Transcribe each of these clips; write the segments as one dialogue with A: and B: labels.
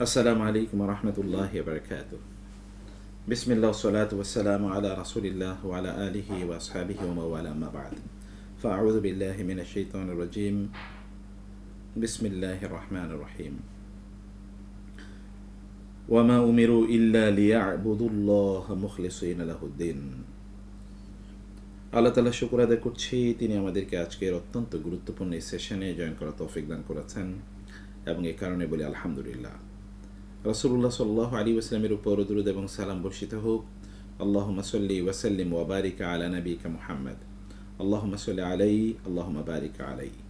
A: আসসালামু আলাইকুম ওয়া রাহমাতুল্লাহি ওয়া বারাকাতুহু। বিসমিল্লাহ ওয়াসসালাতু ওয়াসসালামু আলা রাসূলিল্লাহ ওয়া আলা আলিহি ওয়া আসহাবিহি ওয়া মাওয়ালা, আম্মা বা'দ। ফাআউযু বিল্লাহি মিনাশ শাইতানির রাজীম। বিসমিল্লাহির রাহমানির রাহিম। ওয়া মা উমিরু ইল্লা লিয়া'বুদুল্লাহা মুখলিসিনা লাহুদ-দ্বীন। আল্লাহ তাআলা শুকর আদায় করছি, তিনি আমাদেরকে আজকের অত্যন্ত গুরুত্বপূর্ণ এই সেশনে জয়েন করার তৌফিক দান করেছেন, এবং এই কারণে বলি আলহামদুলিল্লাহ। রাসূলুল্লাহ সাল্লাল্লাহু আলাইহি ওয়াসাল্লামের উপর দরুদ এবং সালাম বর্ষিত হোক। আল্লাহুম্মা সাল্লি ওয়া সাল্লিম ওয়া বারিক আলা নাবিয়িকা মুহাম্মদ। আল্লাহুম্মা সাল্লি আলাইহি, আল্লাহুম্মা বারিক আলাইহি।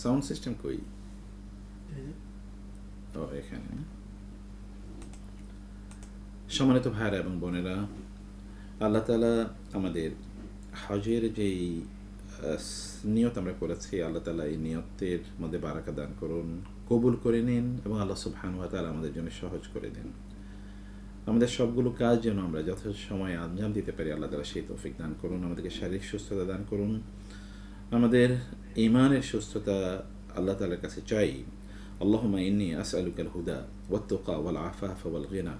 A: সাউন্ড সিস্টেম কই? ও, এখানে। সম্মানিত ভাইরা এবং বোনেরা, আল্লাহ তাআলা আমাদের হজের যেই নিয়ত আমরা করেছি, আল্লাহ তাআলা এই নিয়তের মধ্যে বারাকা দান করুন, কবুল করে নিন, এবং আল্লাহ সুবহানাহু ওয়া তাআলা আমাদের জন্য সহজ করে দিন। আমাদের সবগুলো কাজ যেন আমরা যথেষ্ট সময়ে আঞ্জাম দিতে পারি, আল্লাহ তাআলা সেই তৌফিক দান করুন। আমাদেরকে শারীরিক সুস্থতা দান করুন, আমাদের ঈমানের সুস্থতা আল্লাহ তাআলার কাছে চাই। আল্লাহুম্মা ইন্নী আসআলুকাল হুদা ওয়াত তুকা ওয়াল আফাফা ওয়াল গিনা।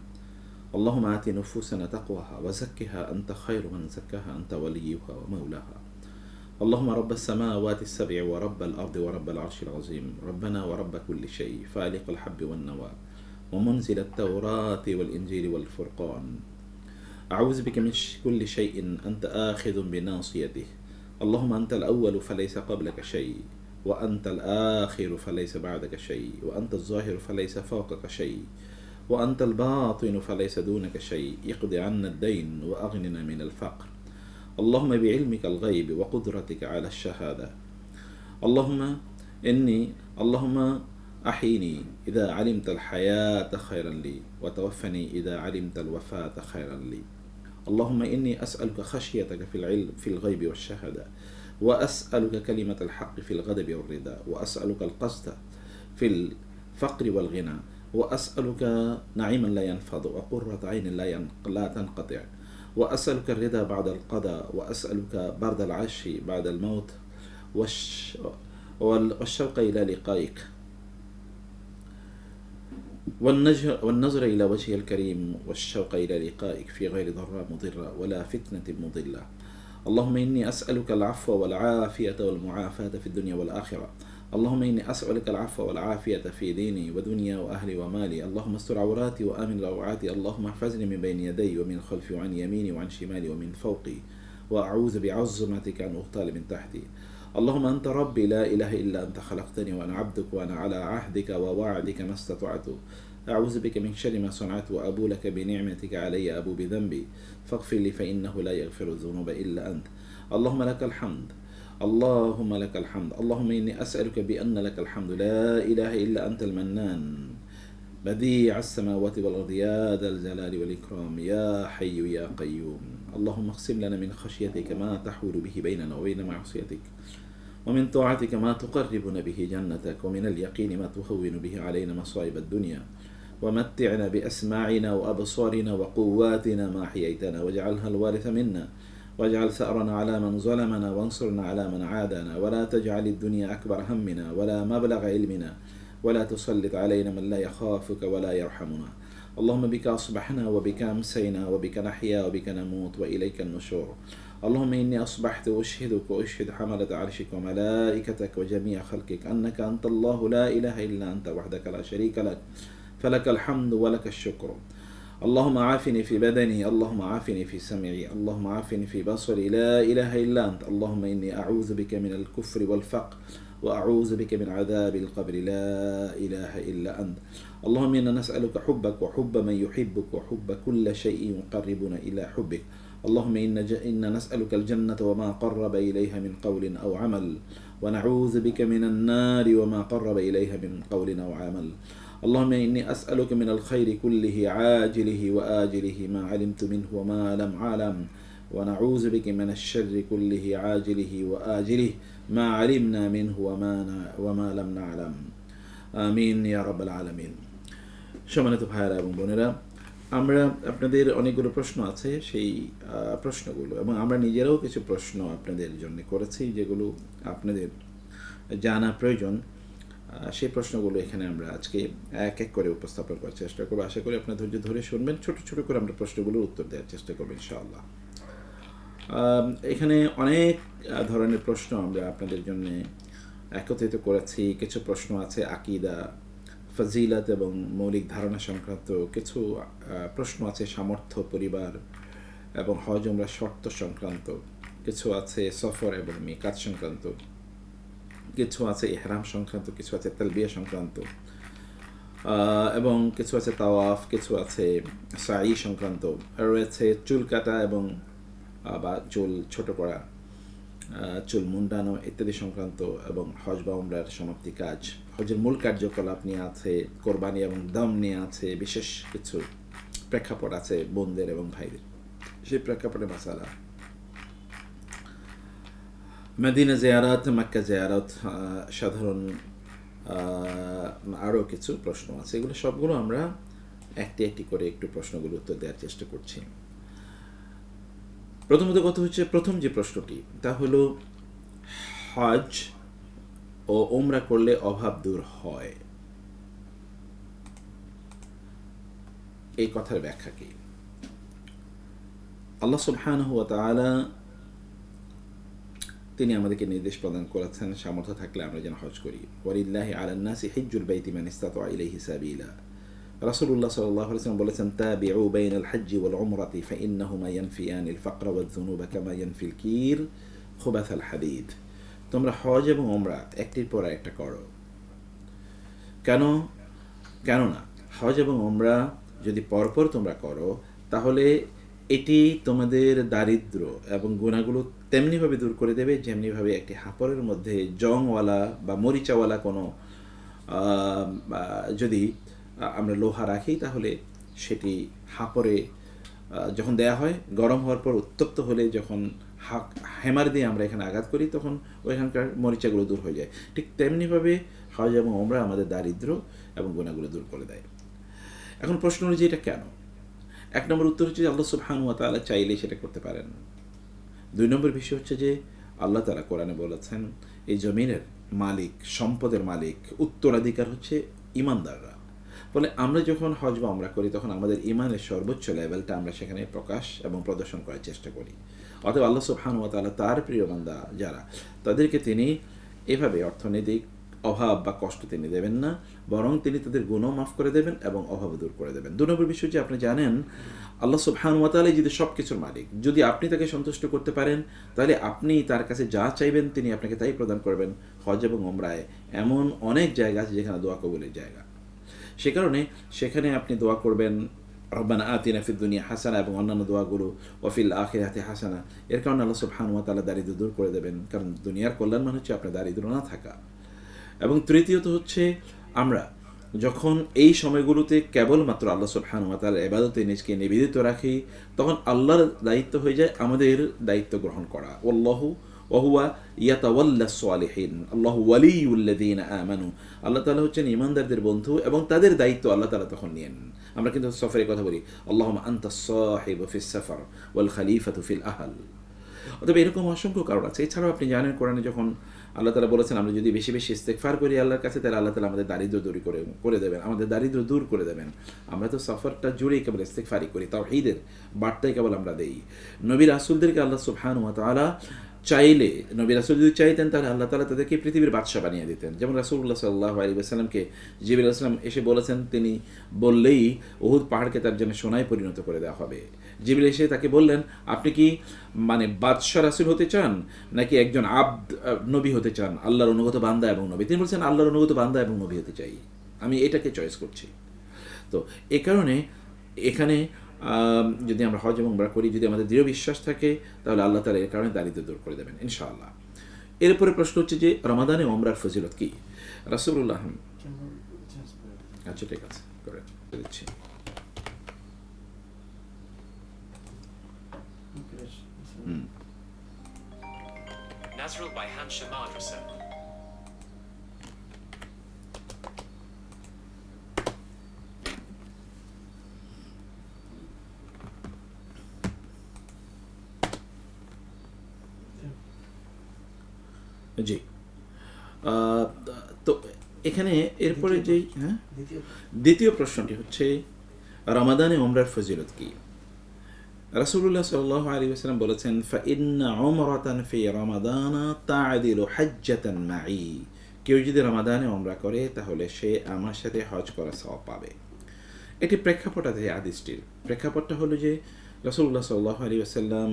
A: اللهم آت نفوسنا تقواها وزكها أنت خير من زكاها أنت وليها ومولاها. اللهم رب السماوات السبع ورب الأرض ورب العرش العظيم، ربنا ورب كل شيء، فالق الحب والنوى ومنزل التوراة والإنجيل والفرقان. أعوذ بك من كل شيء أنت آخذ بناصيته. اللهم أنت الأول فليس قبلك شيء، وأنت الآخر فليس بعدك شيء، وأنت الظاهر فليس فوقك شيء، وأنت الباطن فليس دونك شيء. اقض عنا الدين وأغننا من الفقر. اللهم بعلمك الغيب وقدرتك على الشهادة. اللهم أحيني إذا علمت الحياة خيرا لي، وتوفني إذا علمت الوفاة خيرا لي. اللهم إني أسألك خشيتك في الغيب والشهادة، وأسألك كلمة الحق في الغضب والرضا، وأسألك القصد في الفقر والغنى، وأسألك نعيما لا ينفض وقرة عين لا تنقطع، وأسألك الرضا بعد القضاء، وأسألك برد العيش بعد الموت، والشوق إلى لقائك، والنظر إلى وجهك الكريم، والشوق إلى لقائك في غير ضراء مضرة ولا فتنة مضلة. اللهم إني أسألك العفو والعافية والمعافاة في الدنيا والآخرة. اللهم إني أسألك العفو والعافية في ديني ودنيا وأهلي ومالي. اللهم استر عوراتي وآمن روعاتي. اللهم احفظني من بين يدي ومن خلفي وعن يميني وعن شمالي ومن فوقي، وأعوذ بعظمتك أن أغتال من تحتي. اللهم أنت ربي لا إله إلا أنت، خلقتني وأنا عبدك، وأنا على عهدك ووعدك ما استطعت. أعوذ بك من شر ما صنعت، وأبو لك بنعمتك علي، أبو بذنبي فاغفر لي فإنه لا يغفر الذنوب إلا أنت. اللهم لك الحمد، اللهم لك الحمد. اللهم إني أسألك بأن لك الحمد، لا إله إلا أنت المنان، بديع السماوات والأرض، يا ذا الجلال والإكرام، يا حي يا قيوم. اللهم اقسم لنا من خشيتك ما تحول به بيننا وبين معصيتك، ومن طاعتك ما تقربنا به جنتك، ومن اليقين ما تهون به علينا مصائب الدنيا، ومتعنا بأسماعنا وأبصارنا وقواتنا ما أحييتنا، واجعلها الوارث منا، واجعل ثأرنا على من ظلمنا، وانصرنا على من عادانا، ولا تجعل الدنيا أكبر همنا ولا مبلغ علمنا، ولا تسلط علينا من لا يخافك ولا يرحمنا. اللهم بك أصبحنا وبك أمسينا وبك نحيا وبك نموت وإليك النشور. اللهم إني أصبحت أشهدك وأشهد حملة عرشك وملائكتك وجميع خلقك أنك أنت الله لا إله إلا أنت وحدك لا شريك لك، فلك الحمد ولك الشكر. اللهم عافني في بدني، اللهم عافني في سمعي، اللهم عافني في بصري، لا إله إلا أنت. اللهم إني أعوذ بك من الكفر والفقر، وأعوذ بك من عذاب القبر، لا إله إلا أنت. اللهم إنا نسألك حبك وحب من يحبك وحب كل شيء يقربنا إلى حبك. اللهم إنا نسألك الجنة وما قرب إليها من قول أو عمل، ونعوذ بك من النار وما قرب إليها من قول أو عمل. اللهم إني أسألك من الخير كله عاجله وآجله ما علمت منه وما لم أعلم، ونعوذ بك من الشر كله عاجله وآجله ما علمنا منه وما لم نعلم. آمين يا رب العالمين. সম্মানিত ভাইরা এবং বোনেরা, আমরা আপনাদের অনেকগুলো প্রশ্ন আছে সেই প্রশ্নগুলো, এবং আমরা নিজেরাও কিছু প্রশ্ন আপনাদের জন্য করেছি যেগুলো আপনাদের জানা প্রয়োজন। সেই প্রশ্নগুলো এখানে আমরা আজকে এক এক করে উপস্থাপন করার চেষ্টা করবো। আশা করি আপনার ধৈর্য ধরে শুনবেন, ছোট ছোট করে আমরা প্রশ্নগুলোর উত্তর দেওয়ার চেষ্টা করবো ইনশাআল্লাহ। এখানে অনেক ধরনের প্রশ্ন আমরা আপনাদের জন্য একত্রিত করেছি। কিছু প্রশ্ন আছে আকীদা, ফজিলত এবং মৌলিক ধারণা সংক্রান্ত, কিছু প্রশ্ন আছে সামর্থ্য, পরিবার এবং হজ উমরা শর্ত সংক্রান্ত, কিছু আছে সফর এবং মিকাত সংক্রান্ত, কিছু আছে ইহরাম সংক্রান্ত, কিছু আছে তালবিয়া সংক্রান্ত, এবং কিছু আছে তাওয়াফ, কিছু আছে সাই সংক্রান্ত, রয়েছে চুল কাটা এবং বা চুল ছোট করা, চুল মুন্ডানো ইত্যাদি সংক্রান্ত, এবং হজ বা উমরার সমাপ্তি কাজ, হজের মূল কার্যকলাপ নিয়ে আছে, কোরবানি এবং দাম নিয়ে আছে, বিশেষ কিছু প্রেক্ষাপট আছে বোনদের এবং ভাইদের, সেই প্রেক্ষাপটে মাসালা, মদিনা জিয়ারত, মক্কা জিয়ারত, সাধারণ আরও কিছু প্রশ্ন আছে। এগুলো সবগুলো আমরা একটি একটি করে একটু প্রশ্নগুলো উত্তর দেওয়ার চেষ্টা করছি। প্রথমত কথা হচ্ছে, প্রথম যে প্রশ্নটি তা হলো হজ ও উমরা করলে অভাব দূর হয়, এই কথার ব্যাখ্যা কি? আল্লাহ সুবহানাহু ওয়া তাআলা তিনি আমাদেরকে নির্দেশ প্রদান করেছেন সামর্থ্য থাকলে আমরা যেন হজ করি। ওয়ালিল্লাহি আলান নাসি হিজ্জুল বাইতি মান ইসতাতা ইলাইহি সাবিলা। রাসূলুল্লাহ সাল্লাল্লাহু আলাইহি ওয়াসাল্লাম বলেছেন, তাবিউ বাইনাল হজ্জি ওয়াল উমরাতি ফাইন্নাহুমা ইয়ানফিয়ানিল ফাকরা ওয়ায যুনুবা কামা ইয়ানফিল কির খুবাথাল হাদিদ। তোমরা হজ এবং উমরা একটির পর একটা করো। কেননা হজ এবং উমরা যদি পরপর তোমরা করো তাহলে এটি তোমাদের দারিদ্র এবং গুনাহগুলো তেমনিভাবে দূর করে দেবে যেমনিভাবে একটি হাঁপড়ের মধ্যে জংওয়ালা বা মরিচাওয়ালা কোনো যদি আমরা লোহা রাখি তাহলে সেটি হাঁপড়ে যখন দেয়া হয়, গরম হওয়ার পর উত্তপ্ত হলে যখন হ্যামার দিয়ে আমরা এখানে আঘাত করি তখন ওইখানকার মরিচাগুলো দূর হয়ে যায়। ঠিক তেমনিভাবে হজ এবং উমরা আমাদের দারিদ্র এবং গুনাহগুলো দূর করে দেয়। এখন প্রশ্ন হলো যে এটা কেন? এক নম্বর উত্তর হচ্ছে যে আল্লাহ সুবহানাহু ওয়া তাআলা চাইলে সেটা করতে পারেন। দুই নম্বর বিষয় হচ্ছে যে আল্লাহ তাআলা কোরআনে বলেছেন এই জমিনের মালিক, সম্পদের মালিক, উত্তরাধিকার হচ্ছে ঈমানদাররা। ফলে আমরা যখন হজ বা উমরা করি তখন আমাদের ঈমানের সর্বোচ্চ লেভেলটা আমরা সেখানে প্রকাশ এবং প্রদর্শন করার চেষ্টা করি। অতএব আল্লাহ সুবহানাহু ওয়া তাআলা তার প্রিয় বান্দা যারা, তাদেরকে তিনি এভাবে অর্থনৈতিক অভাব বা কষ্ট তিনি দেবেন না, বরং তিনি তাদের গুনাহ মাফ করে দেবেন এবং অভাব দূর করে দেবেন। দুই নম্বর বিষয় যে আপনি জানেন আল্লাহ সুবহানাহু ওয়া তাআলা যদি সব কিছুর মালিক, যদি আপনি তাকে সন্তুষ্ট করতে পারেন তাহলে আপনি তার কাছে যা চাইবেন তিনি আপনাকে তাই প্রদান করবেন। হজ এবং উমরায় এমন অনেক জায়গা আছে যেখানে দোয়া কবুলের জায়গা, সে কারণে সেখানে আপনি দোয়া করবেন রব্বানা আতিনা ফিদ দুনিয়া হাসানা এবং অন্যান্য দোয়াগুলো, ওয়াফিল আখিরাতি হাসানা। এর কারণে আল্লাহ সুবহানাহু ওয়া তাআলা দারিদ্র দূর করে দেবেন, কারণ দুনিয়ার কল্যাণ মানে হচ্ছে আপনার দারিদ্র না থাকা। এবং তৃতীয়ত হচ্ছে আমরা যখন এই সময়গুলোতে কেবলমাত্র আল্লাহ সুবহানাহু ওয়া তাআলার ইবাদতে নিজকে নিবেদিত রাখি তখন আল্লাহর দায়িত্ব হয়ে যায় আমাদের দায়িত্ব গ্রহণ করা। আল্লাহু ওয়া হুয়া ইয়াতাওয়াল্লাস সালিহিন, আল্লাহু ওয়ালিয়ুল্লাযীনা আমানু। আল্লাহ তাআলা হচ্ছেন ঈমানদারদের বন্ধু এবং তাদের দায়িত্ব আল্লাহ তাআলা তখন নেন। আমরা কিন্তু সফরের কথা বলি, আল্লাহুম্মা আনতাস সাহিবু ফিস সাফর ওয়াল খলিফাতু ফিল আহল। অতএব এরকম অসংখ্য কারণ আছে। এছাড়াও আপনি জানেন কোরআনে যখন আল্লাহ তাআলা বলেছেন আমরা যদি বেশি বেশি ইস্তেগফার করি আল্লাহর কাছে তাহলে আল্লাহ তাআলা আমাদের দারিদ্র দূর করে দেবেন, আমাদের দারিদ্র দূর করে দেবেন। আমরা তো সফরটা জুড়েই কেবল ইস্তেগফারই করি, তাওহীদের বার্তাই কেবল আমরা দেই। নবী রাসূলদেরকে আল্লাহ সুবহানাহু ওয়া তাআলা চাইলে, নবী রাসূল যদি চাইতেন তাহলে আল্লাহ তাআলা তাদেরকে পৃথিবীর বাদশা বানিয়ে দিতেন। যেমন রাসূলুল্লাহ সাল্লাল্লাহু আলাইহি ওয়াসাল্লামকে জিবরিল আলাইহিস সালাম এসে বলেছেন, তিনি বললেই উহুদ পাহাড়কে তার জন্য সোনায় পরিণত করে দেওয়া হবে। জিবরিল এসে তাকে বললেন, আপনি কি মানে বাদশা রাসূল হতে চান নাকি একজন আবদ নবী হতে চান, আল্লাহর অনুগত বান্দা এবং নবী? তিনি বলছেন আল্লাহর অনুগত বান্দা এবং নবী হতে চাই, আমি এটাকে চয়েস করছি। তো এ কারণে এখানে যদি আমরা হজ এবং উমরা করি, যদি আমাদের দৃঢ় বিশ্বাস থাকে তাহলে আল্লাহ তাআলা এর কারণে দারিদ্র দূর করে দেবেন ইনশাআল্লাহ। এরপরে প্রশ্ন হচ্ছে যে রমাদানে উমরার ফজিলত কি? রাসূলুল্লাহ, আচ্ছা ঠিক আছে করে দিচ্ছি।
B: Nazrul by Hansha Madrasa.
A: জি। তো এখানে এরপরে যেই দ্বিতীয় প্রশ্নটি হচ্ছে রমাদানে ওমরার ফজিলত কি? রাসূলুল্লাহ সাল্লাল্লাহু আলাইহি ওয়াসাল্লাম বলেছেন, ফাইন্না উমরাতান ফি রমাদানা তা'দিলু হাজ্জাতান মাই। কেউ যদি রমাদানে ওমরা করে তাহলে সে আমার সাথে হজ করার সওয়াব পাবে। এটি প্রেক্ষাপট আছে হাদিসটির। প্রেক্ষাপটটা হলো যে রাসূলুল্লাহ সাল্লাল্লাহু আলাইহি ওয়াসাল্লাম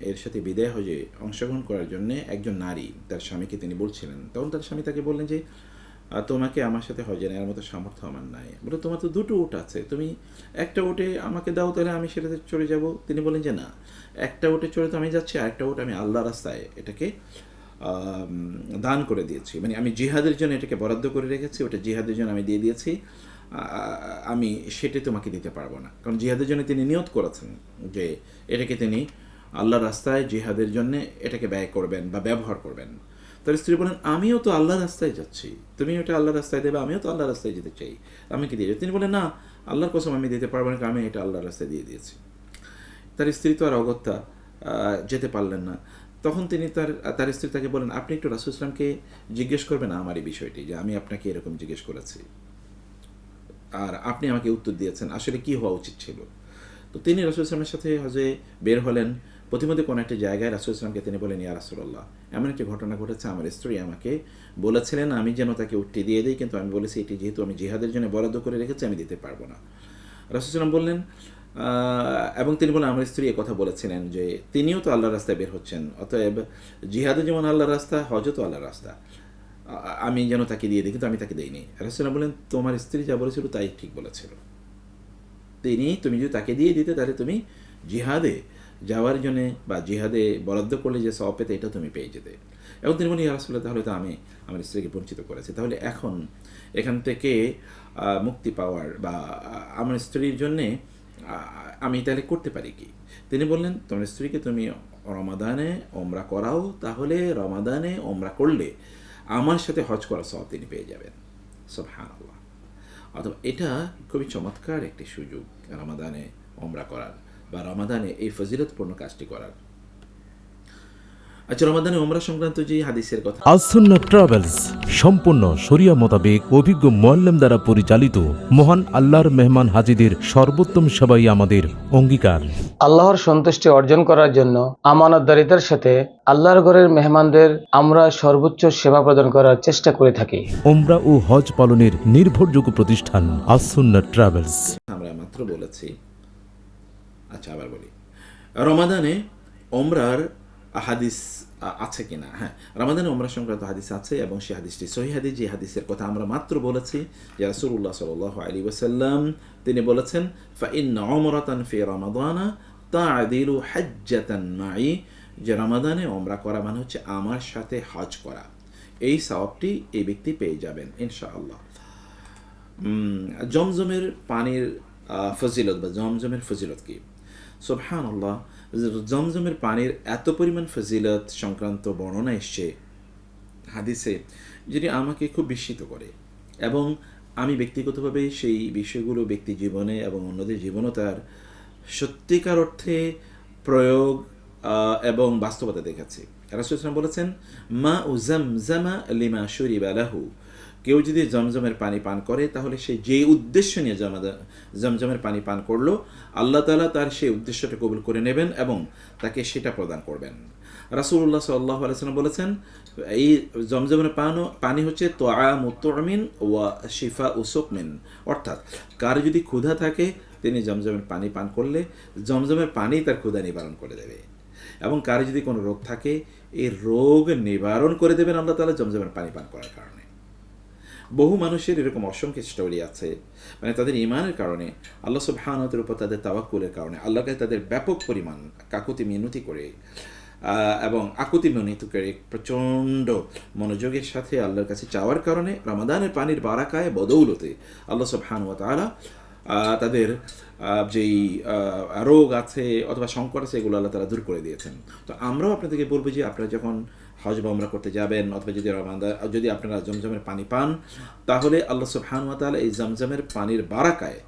A: এর সাথে বিদায় হজে অংশগ্রহণ করার জন্য একজন নারী তার স্বামীকে তিনি বলছিলেন। তখন তার স্বামী তাকে বললেন যে তোমাকে আমার সাথে হজে নেওয়ার মতো সামর্থ্য আমার নাই। বলে, তোমার তো দুটো উট আছে, তুমি একটা উটে আমাকে দাও, তাহলে আমি সেটাতে চড়ে যাব। তিনি বলেন যে না, একটা উটে চড়ে তো আমি যাচ্ছি, আর একটা উট আমি আল্লাহ রাস্তায় এটাকে দান করে দিয়েছি, মানে আমি জিহাদের জন্য এটাকে বরাদ্দ করে রেখেছি, ওটা জিহাদের জন্য আমি দিয়ে দিয়েছি, আমি সেটা তোমাকে দিতে পারবো না। কারণ জিহাদের জন্য তিনি নিয়ত করেছেন যে এটাকে তিনি আল্লাহ রাস্তায় জিহাদের জন্য এটাকে ব্যয় করবেন বা ব্যবহার করবেন। তার স্ত্রী বলেন, আমিও তো আল্লাহ রাস্তায় যাচ্ছি, তুমি ওটা আল্লাহ রাস্তায় দেবে, আমিও তো আল্লাহ রাস্তায় যেতে চাই, আমি কি দিয়ে যাবো? তিনি বলেন, না, আল্লাহর কসম আমি দিতে পারবো না, আমি এটা আল্লাহ রাস্তায় দিয়ে দিয়েছি। তার স্ত্রী তো আর অগত্যা যেতে পারলেন না। তখন তিনি তার স্ত্রী তাকে বলেন, আপনি একটু রাসূল ইসলামকে জিজ্ঞেস করবেন আমার এই বিষয়টি, যে আমি আপনাকে এরকম জিজ্ঞেস করেছি আর আপনি আমাকে উত্তর দিয়েছেন, আসলে কি হওয়া উচিত ছিল। তো তিনি রাসূল ইসলামের সাথে হজে বের হলেন। প্রতিমধ্যে কোনো একটা জায়গায় রাসূল ইসলামকে তিনি বলেন, ইয়া রাসূলুল্লাহ, এমন একটি ঘটনা ঘটেছে, আমার স্ত্রী আমাকে বলেছিলেন আমি যেন তাকে উটটি দিয়ে দিই, কিন্তু আমি বলেছি এটি যেহেতু আমি জিহাদের জন্য বরাদ্দ করে রেখেছি আমি দিতে পারবো না। রাসূল ইসলাম বললেন, এবং তিনি বলেন, আমার স্ত্রী কথা বলেছিলেন যে তিনিও তো আল্লাহর রাস্তায় বের হচ্ছেন, অতএব জিহাদও যেমন আল্লাহর রাস্তা, হজও তো আল্লাহর রাস্তা, আমি যেন তাকে দিয়ে দিই, কিন্তু আমি তাকে দেইনি। রাসূল ইসলাম বলেন, তোমার স্ত্রী যা বলেছিল তাই ঠিক বলেছিল, তুমি যদি তাকে দিয়ে দিতে তাহলে তুমি জিহাদে যাওয়ার জন্যে বা জিহাদে বরাদ্দ করলে যে সওয়াব পেতে এটা তুমি পেয়ে যেতে। এবং তিনি বলেন, ইয়া রাসূলুল্লাহ, তাহলে তো আমি আমার স্ত্রীকে বঞ্চিত করেছি, তাহলে এখন এখান থেকে মুক্তি পাওয়ার বা আমার স্ত্রীর জন্যে আমি তাহলে করতে পারি কি? তিনি বললেন, তোমার স্ত্রীকে তুমি রমাদানে ওমরা করাও, তাহলে রমাদানে ওমরা করলে আমার সাথে হজ করার সওয়াব তিনি পেয়ে যাবেন। সুবহানাল্লাহ। অথবা এটা খুবই চমৎকার একটি সুযোগ রমাদানে ওমরা করার বা রমাদানে এই ফজিলতপূর্ণ কাজটি করার। আচ্ছা, রমাদানে ওমরা সংক্রান্ত যে হাদিসের কথা,
C: আস-সুন্নাহ ট্রাভেলস সম্পূর্ণ শরিয়া মোতাবেক অভিজ্ঞ মুআল্লিম দ্বারা পরিচালিত, মহান আল্লাহর মেহমান হাজীদের সর্বোত্তম সেবাই আমাদের অঙ্গীকার।
D: আল্লাহর সন্তুষ্টি অর্জন করার জন্য আমানতদারিতার সাথে আল্লাহর ঘরের মেহমানদের আমরা সর্বোচ্চ সেবা প্রদান করার চেষ্টা করে থাকি।
C: ওমরা ও হজ পালনের নির্ভরযোগ্য প্রতিষ্ঠান আস-সুন্নাহ ট্রাভেলস।
A: আমরা মাত্র বলেছি। আচ্ছা, আবার বলি, রমাদানে ওমরার হাদিস আছে কিনা? হ্যাঁ, রমাদানে ওমরা সংক্রান্ত হাদিস আছে এবং সেই হাদিসটি সহিহ হাদিস। যে হাদিসের কথা আমরা মাত্র বলেছি, যে রাসূলুল্লাহ সাল্লাল্লাহু আলাইহি ওয়াসাল্লাম তিনি বলেছেন, ফাইন্না উমরাতান ফি রমাদানা তা'দিলু হাজ্জাতান মাই, যে রমাদানে ওমরা করা মানে হচ্ছে আমার সাথে হজ করা, এই সওয়াবটি এই ব্যক্তি পেয়ে যাবেন ইনশাআল্লাহ। জমজমের পানির ফজিলত বা জমজমের ফজিলত কি? সুবহানাল্লাহ, জমজমের পানির এত পরিমাণ ফজিলত সংক্রান্ত বর্ণনা এসছে হাদিসে, যেটি আমাকে খুব বিস্মিত করে এবং আমি ব্যক্তিগতভাবে সেই বিষয়গুলো ব্যক্তি জীবনে এবং অন্যদের জীবনও তার সত্যিকার অর্থে প্রয়োগ এবং বাস্তবতা দেখেছি। রাসূলুল্লাহ সাল্লাল্লাহু আলাইহি ওয়াসাল্লাম বলেছেন, মা উ জামজামা লিমা শুরিবা লাহু, কেউ যদি জমজমের পানি পান করে তাহলে সে যে উদ্দেশ্য নিয়ে জমজমের পানি পান করলো, আল্লাহ তাআলা তার সেই উদ্দেশ্যটা কবুল করে নেবেন এবং তাকে সেটা প্রদান করবেন। রাসূলুল্লাহ সাল্লাল্লাহু আলাইহি ওয়াসাল্লাম বলেছেন, এই জমজমের পানি হচ্ছে তুআমু তুমিন ওয়া শিফাউ সুকমিন, অর্থাৎ কার যদি ক্ষুধা থাকে তিনি জমজমের পানি পান করলে জমজমের পানি তার ক্ষুধা নিবারণ করে দেবে, এবং কার যদি কোনো রোগ থাকে এই রোগ নিবারণ করে দেবেন আল্লাহ তাআলা জমজমের পানি পান করার কারণে। বহু মানুষের এরকম অসংখ্য স্টোরি আছে, মানে তাদের ঈমানের কারণে, আল্লাহ সুবহানাহু ওয়া তাআলার উপর তাদের তাওয়াক্কুলের কারণে, আল্লাহর কাছে তাদের ব্যাপক পরিমাণ কাকুতি মিনতি করে এবং আকুতি মিনতি করে প্রচণ্ড মনোযোগের সাথে আল্লাহর কাছে চাওয়ার কারণে রমাদানের পানির বারাকায় বদৌলতে আল্লাহ সুবহানাহু ওয়া তাআলা তাদের যেই রোগ আছে অথবা সংকট আছে এগুলো আল্লাহ তাআলা দূর করে দিয়েছেন। তো আমরাও আপনাদেরকে বলবো যে আপনারা যখন হজ বা উমরা করতে যাবেন অথবা যদি আপনারা জমজমের পানি পান, তাহলে আল্লাহ সুবহানাহু ওয়া তাআলা এই জমজমের পানির বারাকায়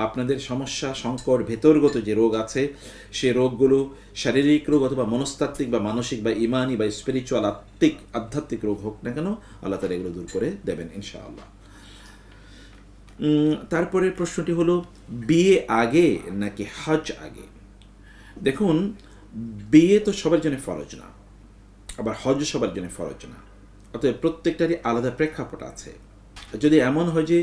A: আপনাদের সমস্যা সংকট ভেতরগত যে রোগ আছে সে রোগগুলো শারীরিক রোগ অথবা মনস্তাত্ত্বিক বা মানসিক বা ইমানি বা স্পিরিচুয়াল আধ্যাত্মিক রোগ হোক না কেন, আল্লাহ তাআলা এগুলো দূর করে দেবেন ইনশাআল্লাহ। তারপরের প্রশ্নটি হলো বিয়ে আগে নাকি হজ আগে? দেখুন, বিয়ে তো সবার জন্য ফরজ না, আবার হজ সবার জন্য ফরজ না, অতএব প্রত্যেকটারই আলাদা প্রেক্ষাপট আছে। যদি এমন হয় যে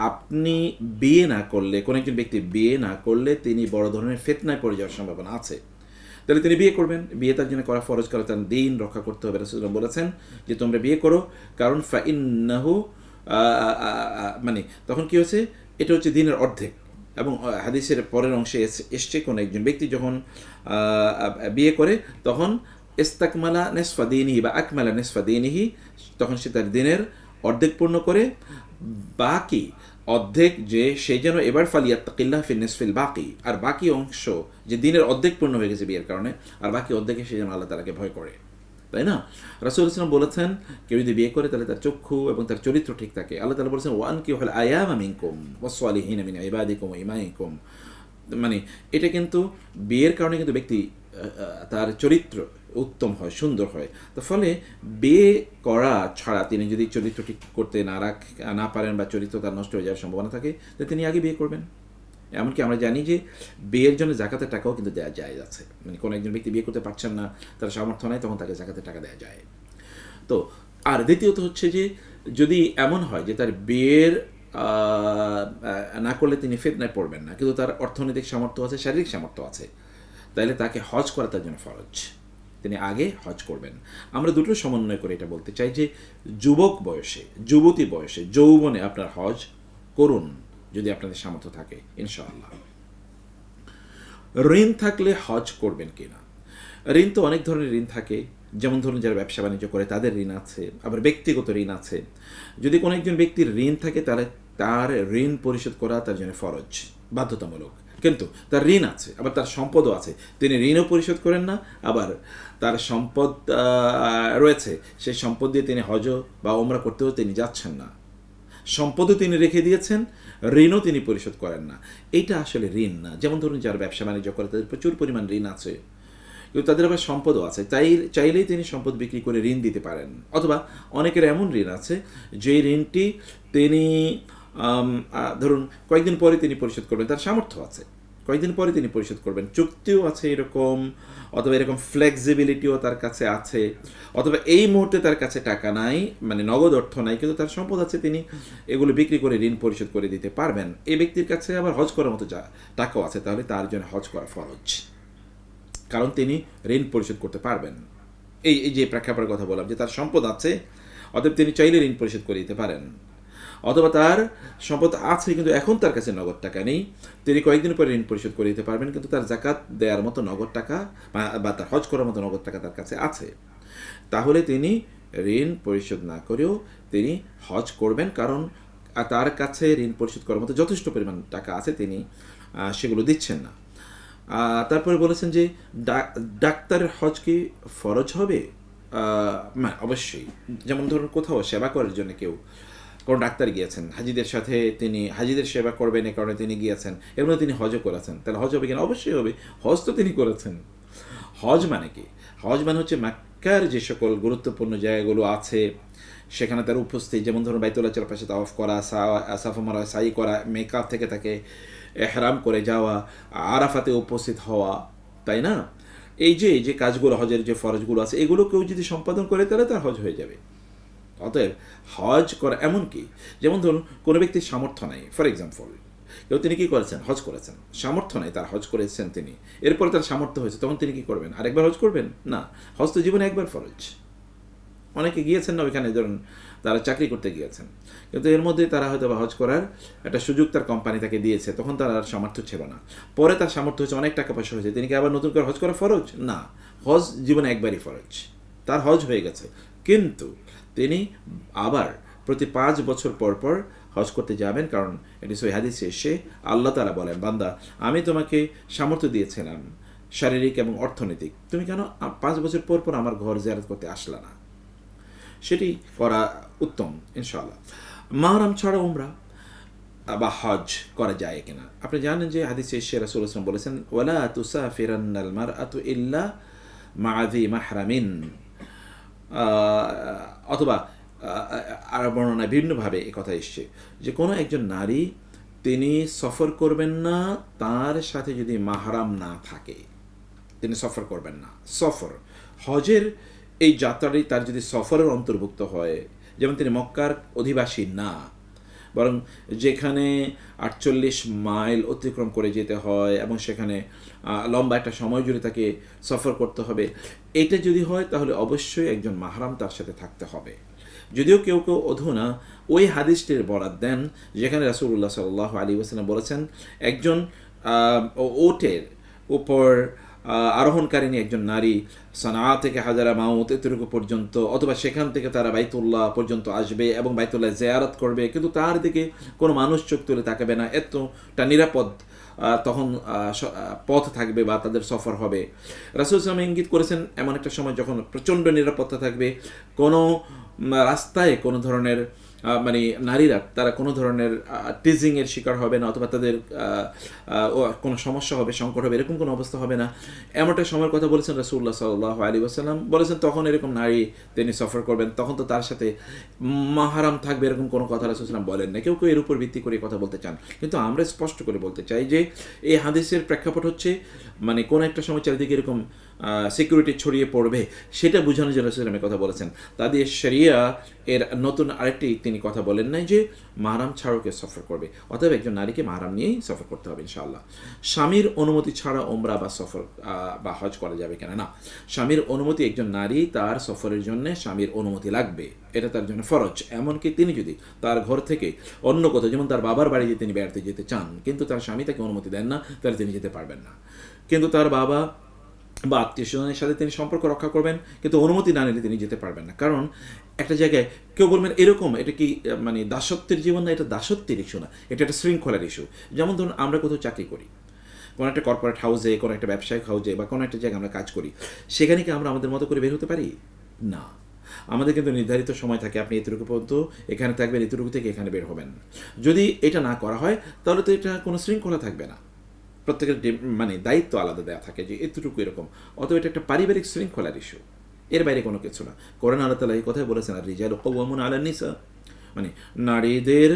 A: আপনি বিয়ে না করলে, কোনো একজন ব্যক্তি বিয়ে না করলে তিনি বড় ধরনের ফিতনায় পড়ে যাওয়ার সম্ভাবনা আছে, তাহলে তিনি বিয়ে করবেন। বিয়ে তার জন্য করা ফরজ, কারণ তার দ্বীন রক্ষা করতে হবে। রাসূলুল্লাহ বলেছেন যে তোমরা বিয়ে করো, কারণ ফাইন্নাহু মানে তখন কি হয়েছে, এটা হচ্ছে দ্বীনের অর্ধেক। এবং হাদিসের পরের অংশে এসছে কোনো একজন ব্যক্তি যখন বিয়ে করে তখন ইস্তাকমালা নিসফা দীনিহি বা আকমালা নিসফা দীনিহি, তখন সে তার দিনের অর্ধেক পূর্ণ করে, বাকি অর্ধেক যে সে যেন এবার ফালিয়াত্তাকিল্লাহ ফি নিসফিল বাকি, আর বাকি অংশ যে দিনের অর্ধেক পূর্ণ হয়ে গেছে বিয়ের কারণে, আর বাকি অর্ধেকে সে যেন আল্লাহ তাআলাকে ভয় করে, তাই না? রাসূলুল্লাহ সাল্লাল্লাহু আলাইহি ওয়াসাল্লাম বলেছেন কেউ যদি বিয়ে করে তাহলে তার চক্ষু এবং তার চরিত্র ঠিক থাকে। আল্লাহ তাআলা বলেছেন ওয়ানকিহুল আয়ামা মিনকুম ওয়াস-সালিহিনা মিন ইবাদিকুম ওয়া ইমাইকুম, মানে এটা কিন্তু বিয়ের কারণে কিন্তু ব্যক্তি তার চরিত্র উত্তম হয়, সুন্দর হয়। তো ফলে বিয়ে করা ছাড়া তিনি যদি চরিত্র ঠিক করতে না পারেন বা চরিত্র তার নষ্ট হয়ে যাওয়ার সম্ভাবনা থাকে, তাহলে তিনি আগে বিয়ে করবেন। এমনকি আমরা জানি যে বিয়ের জন্য জাকাতের টাকাও কিন্তু দেওয়া যায় আছে, মানে কোনো একজন ব্যক্তি বিয়ে করতে পারছেন না, তার সামর্থ্য নাই, তখন তাকে জাকাতের টাকা দেওয়া যায়। তো আর দ্বিতীয়ত হচ্ছে যে যদি এমন হয় যে তার বিয়ের না করলে তিনি ফিতনায় পড়বেন না, কিন্তু তার অর্থনৈতিক সামর্থ্য আছে, শারীরিক সামর্থ্য আছে, তাহলে তাকে হজ করা তার জন্য ফরজ, তিনি আগে হজ করবেন। আমরা দুটো সমন্বয় করে এটা বলতে চাই যে যুবক বয়সে, যুবতী বয়সে, যৌবনে আপনার হজ করুন যদি আপনাদের সামর্থ্য থাকে ইনশাআল্লাহ। ঋণ থাকলে হজ করবেন কিনা? ঋণ তো অনেক ধরনের ঋণ থাকে, যেমন ধরুন যারা ব্যবসা বাণিজ্য করে তাদের ঋণ আছে, আবার ব্যক্তিগত ঋণ আছে। যদি কোনো একজন ব্যক্তির ঋণ থাকে তাহলে তার ঋণ পরিশোধ করা তার জন্য ফরজ, বাধ্যতামূলক। কিন্তু তার ঋণ আছে, আবার তার সম্পদও আছে, তিনি ঋণও পরিশোধ করেন না, আবার তার সম্পদ রয়েছে, সেই সম্পদ দিয়ে তিনি হজ বা ওমরা করতেও তিনি যাচ্ছেন না, সম্পদও তিনি রেখে দিয়েছেন, ঋণও তিনি পরিশোধ করেন না। এইটা আসলে ঋণ না। যেমন ধরুন যারা ব্যবসা বাণিজ্য করে তাদের প্রচুর পরিমাণ ঋণ আছে, কিন্তু তাদের আবার সম্পদও আছে, চাইলেই তিনি সম্পদ বিক্রি করে ঋণ দিতে পারেন। অথবা অনেকের এমন ঋণ আছে যে ঋণটি তিনি ধরুন কয়েকদিন পরে তিনি পরিশোধ করবেন, তার সামর্থ্য আছে, কয়েকদিন পরে তিনি পরিশোধ করবেন, চুক্তিও আছে এরকম, অথবা এরকম ফ্লেক্সিবিলিটিও তার কাছে আছে, অথবা এই মুহূর্তে তার কাছে টাকা নাই, মানে নগদ অর্থ নাই, কিন্তু তার সম্পদ আছে, তিনি এগুলো বিক্রি করে ঋণ পরিশোধ করে দিতে পারবেন। এই ব্যক্তির কাছে আবার হজ করার মতো টাকাও আছে, তাহলে তার জন্য হজ করা ফরজ, কারণ তিনি ঋণ পরিশোধ করতে পারবেন। এই যে প্রেক্ষাপটের কথা বললাম যে তার সম্পদ আছে, অতএব তিনি চাইলে ঋণ পরিশোধ করে দিতে পারেন। অথবা তার সম্পদ আছে কিন্তু এখন তার কাছে নগদ টাকা নেই, তিনি কয়েকদিন পরে ঋণ পরিশোধ করে দিতে পারবেন, কিন্তু তার জাকাত দেওয়ার মতো নগদ টাকা বা তার হজ করার মতো নগদ টাকা তার কাছে আছে, তাহলে তিনি ঋণ পরিশোধ না করেও তিনি হজ করবেন, কারণ তার কাছে ঋণ পরিশোধ করার মতো যথেষ্ট পরিমাণ টাকা আছে, তিনি সেগুলো দিচ্ছেন না। তারপরে বলেছেন যে ডাক্তারের হজ কি ফরজ হবে? অবশ্যই। যেমন ধরুন কোথাও সেবা করার জন্য কেউ, কোনো ডাক্তার গিয়েছেন, হাজিদের সাথে তিনি হাজিদের সেবা করবেন এ কারণে তিনি গিয়েছেন, এর মধ্যে তিনি হজও করেছেন, তাহলে হজ হবে কিনা? অবশ্যই হবে, হজ তো তিনি করেছেন। হজ মানে কি? হজ মানে হচ্ছে মক্কার যে সকল গুরুত্বপূর্ণ জায়গাগুলো আছে সেখানে তার উপস্থিত, যেমন ধরুন বাইতুল্লাহ চারপাশে তাওয়াফ করা, সাফা মারা, সাই করা, মেকাত থেকে তাকে এহরাম করে যাওয়া, আরাফাতে উপস্থিত হওয়া, তাই না? এই যে কাজগুলো, হজের যে ফরজগুলো আছে, এগুলো কেউ যদি সম্পাদন করে তাহলে তার হজ হয়ে যাবে। অতএব হজ করা, এমনকি যেমন ধরুন কোনো ব্যক্তির সামর্থ্য নাই, ফর এক্সাম্পল কেউ, তিনি কি করেছেন? হজ করেছেন, সামর্থ্য নাই তার, হজ করেছেন তিনি, এরপরে তার সামর্থ্য হয়েছে, তখন তিনি কি করবেন? আরেকবার হজ করবেন না? হজ তো জীবনে একবার ফরজ। অনেকে গিয়েছেন না ওইখানে, ধরুন তারা চাকরি করতে গিয়েছেন, কিন্তু এর মধ্যে তারা হয়তো বা হজ করার একটা সুযোগ তার কোম্পানি তাকে দিয়েছে, তখন তার আর সামর্থ্য ছিল না, পরে তার সামর্থ্য হয়েছে, অনেক টাকা পয়সা হয়েছে, তিনি কি আবার নতুন করে হজ করা ফরজ? না, হজ জীবনে একবারই ফরজ, তার হজ হয়ে গেছে, কিন্তু তিনি আবার প্রতি 5 বছর পর পর হজ করতে যাবেন, কারণ এটি সহিহ হাদিসে এসে আল্লাহ তাআলা বলেন, বান্দা আমি তোমাকে সামর্থ্য দিয়েছিলাম শারীরিক এবং অর্থনৈতিক, তুমি কেন 5 বছর পর পর আমার ঘর জিয়ারত করতে আসলা না? সেটি করা উত্তম ইনশাআল্লাহ। মাহরাম ছাড়া উমরা, বা হজ করা যায় কিনা। আপনি জানেন যে হাদিসে এসে রাসূলুল্লাহ সাল্লাল্লাহু আলাইহি ওয়াসাল্লাম বলেছেন, ওয়ালা তুসাফিরান্নাল মারআতু ইল্লা মা'a যি মাহরামিন, অথবা আর বর্ণনায় বিভিন্নভাবে এই কথা এসছে যে কোনো একজন নারী তিনি সফর করবেন না তার সাথে যদি মাহরাম না থাকে, তিনি সফর করবেন না। সফর, হজের এই যাত্রাটি তার যদি সফরের অন্তর্ভুক্ত হয়, যেমন তিনি মক্কার অধিবাসী না, বরং যেখানে 48 মাইল অতিক্রম করে যেতে হয় এবং সেখানে লম্বা একটা সময় জুড়ে তাকে সফর করতে হবে, এটা যদি হয় তাহলে অবশ্যই একজন মাহরাম তার সাথে থাকতে হবে। যদিও কেউ কেউ অধুনা ওই হাদিসটির বরাত দেন যেখানে রাসূলুল্লাহ সাল্লাল্লাহু আলাইহি ওয়াসাল্লাম বলেছেন একজন ওটের উপর আরোহণকারিণী একজন নারী সানা থেকে হাজারা মাউত এতটুকু পর্যন্ত, অথবা সেখান থেকে তারা বাইতুল্লাহ পর্যন্ত আসবে এবং বাইতুল্লাহ জিয়ারত করবে, কিন্তু তার দিকে কোনো মানুষ চোখ তুলে তাকাবে না, এতটা নিরাপদ তখন পথ থাকবে বা তাদের সফর হবে। রাসূল সাল্লাল্লাহু আলাইহি ওয়াসাল্লাম ইঙ্গিত করেছেন এমন একটা সময় যখন প্রচণ্ড নিরাপত্তা থাকবে, কোনো রাস্তায় কোনো ধরনের মানে নারীরা তারা কোনো ধরনের টিজিংয়ের শিকার হবে না, অথবা তাদের কোনো সমস্যা হবে, সংকট হবে, এরকম কোনো অবস্থা হবে না, এমন একটা সময়ের কথা বলেছেন রাসূলুল্লাহ সাল্লাল্লাহু আলাইহি ওয়াসাল্লাম। বলেছেন তখন এরকম নারী তিনি সফর করবেন, তখন তো তার সাথে মাহরাম থাকবে এরকম কোনো কথা রাসূল সাল্লাল্লাহু বলেন না। কেউ কেউ এর উপর ভিত্তি করে কথা বলতে চান, কিন্তু আমরা স্পষ্ট করে বলতে চাই যে এই হাদিসের প্রেক্ষাপট হচ্ছে মানে কোনো একটা সময় চারিদিকে এরকম সিকিউরিটি ছড়িয়ে পড়বে, সেটা বোঝানোর জন্য রাসূল সাল্লাল্লাহু কথা বলেছেন। তাদের শরিয়া এর নতুন আরেকটি তিনি কথা বলেন নাই যে মাহরাম ছাড়াও কে সফর করবে, অতএব একজন নারীকে মাহরাম নিয়েই সফর করতে হবে ইনশাআল্লাহ। স্বামীর অনুমতি ছাড়া ওমরা বা সফর বা হজ করা যাবে কেন? না, স্বামীর অনুমতি, একজন নারী তার সফরের জন্য স্বামীর অনুমতি লাগবে, এটা তার জন্য ফরজ। এমনকি তিনি যদি তার ঘর থেকে অন্য কোথাও, যেমন তার বাবার বাড়িতে তিনি বেড়াতে যেতে চান কিন্তু তার স্বামী তাকে অনুমতি দেন না, তাহলে তিনি যেতে পারবেন না। কিন্তু তার বাবা বা আত্মীয় স্বজনের সাথে তিনি সম্পর্ক রক্ষা করবেন, কিন্তু অনুমতি না নিলে তিনি যেতে পারবেন না। কারণ একটা জায়গায় কেউ বলবেন এরকম, এটা কি মানে দাসত্বের জীবন? না, এটা দাসত্বের ইস্যু না, এটা একটা শৃঙ্খলার ইস্যু। যেমন ধরুন আমরা কোথাও চাকরি করি, কোনো একটা কর্পোরেট হাউসে, কোনো একটা ব্যবসায়িক হাউসে বা কোনো একটা জায়গায় আমরা কাজ করি, সেখানে কি আমরা আমাদের মতো করে বের হতে পারি? না, আমাদের কিন্তু নির্ধারিত সময় থাকে, আপনি এতটুকু পর্যন্ত এখানে থাকবেন, এতটুকু থেকে এখানে বের হবেন। যদি এটা না করা হয় তাহলে তো এটা কোনো শৃঙ্খলা থাকবে না, প্রত্যেকের মানে দায়িত্ব আলাদা দেওয়া থাকে যে এতটুকু এরকম। অতএব এটা একটা পারিবারিক শৃঙ্খলার ইস্যু, এর বাইরে কোনো কিছু না। কোরআন আল্লাহ তাআলা এই কথাই বলেছেন, আর রিজালু কাওয়ামুন আলান নিসা, মানে নারীদের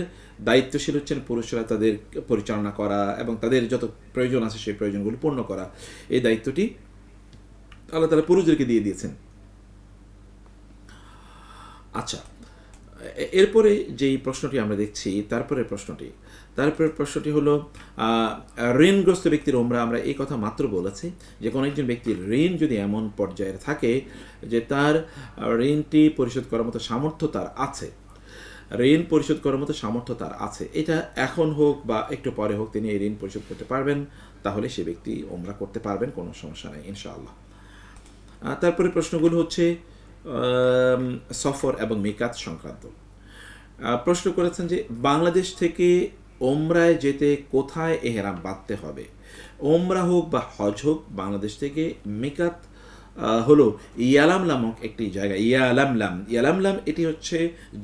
A: দায়িত্বশীল হচ্ছেন পুরুষরা, তাদের পরিচালনা করা এবং তাদের যত প্রয়োজন আছে সেই প্রয়োজনগুলো পূর্ণ করা, এই দায়িত্বটি আল্লাহ তাআলা পুরুষদেরকে দিয়ে দিয়েছেন। আচ্ছা, এরপরে যেই প্রশ্নটি আমরা দেখছি, তারপরের প্রশ্নটি হলো ঋণগ্রস্ত ব্যক্তির ওমরা। আমরা এই কথা মাত্র বলেছি যে কোনো একজন ব্যক্তির ঋণ যদি এমন পর্যায়ের থাকে যে তার ঋণটি পরিশোধ করার মতো সামর্থ্য তার আছে, ঋণ পরিশোধ করার মতো সামর্থ্য তার আছে, এটা এখন হোক বা একটু পরে হোক তিনি এই ঋণ পরিশোধ করতে পারবেন, তাহলে সে ব্যক্তি ওমরা করতে পারবেন, কোনো সমস্যা নেই ইনশাআল্লাহ। তারপরে প্রশ্নগুলো হচ্ছে সফর এবং মিকাত সংক্রান্ত। প্রশ্ন করেছেন যে বাংলাদেশ থেকে ওমরায় যেতে কোথায় এহরাম বাঁধতে হবে? ওমরা হোক বা হজ হোক, বাংলাদেশ থেকে মিকাত হলো ইয়ালাম নামক একটি জায়গা, ইয়ালামলাম, এটি হচ্ছে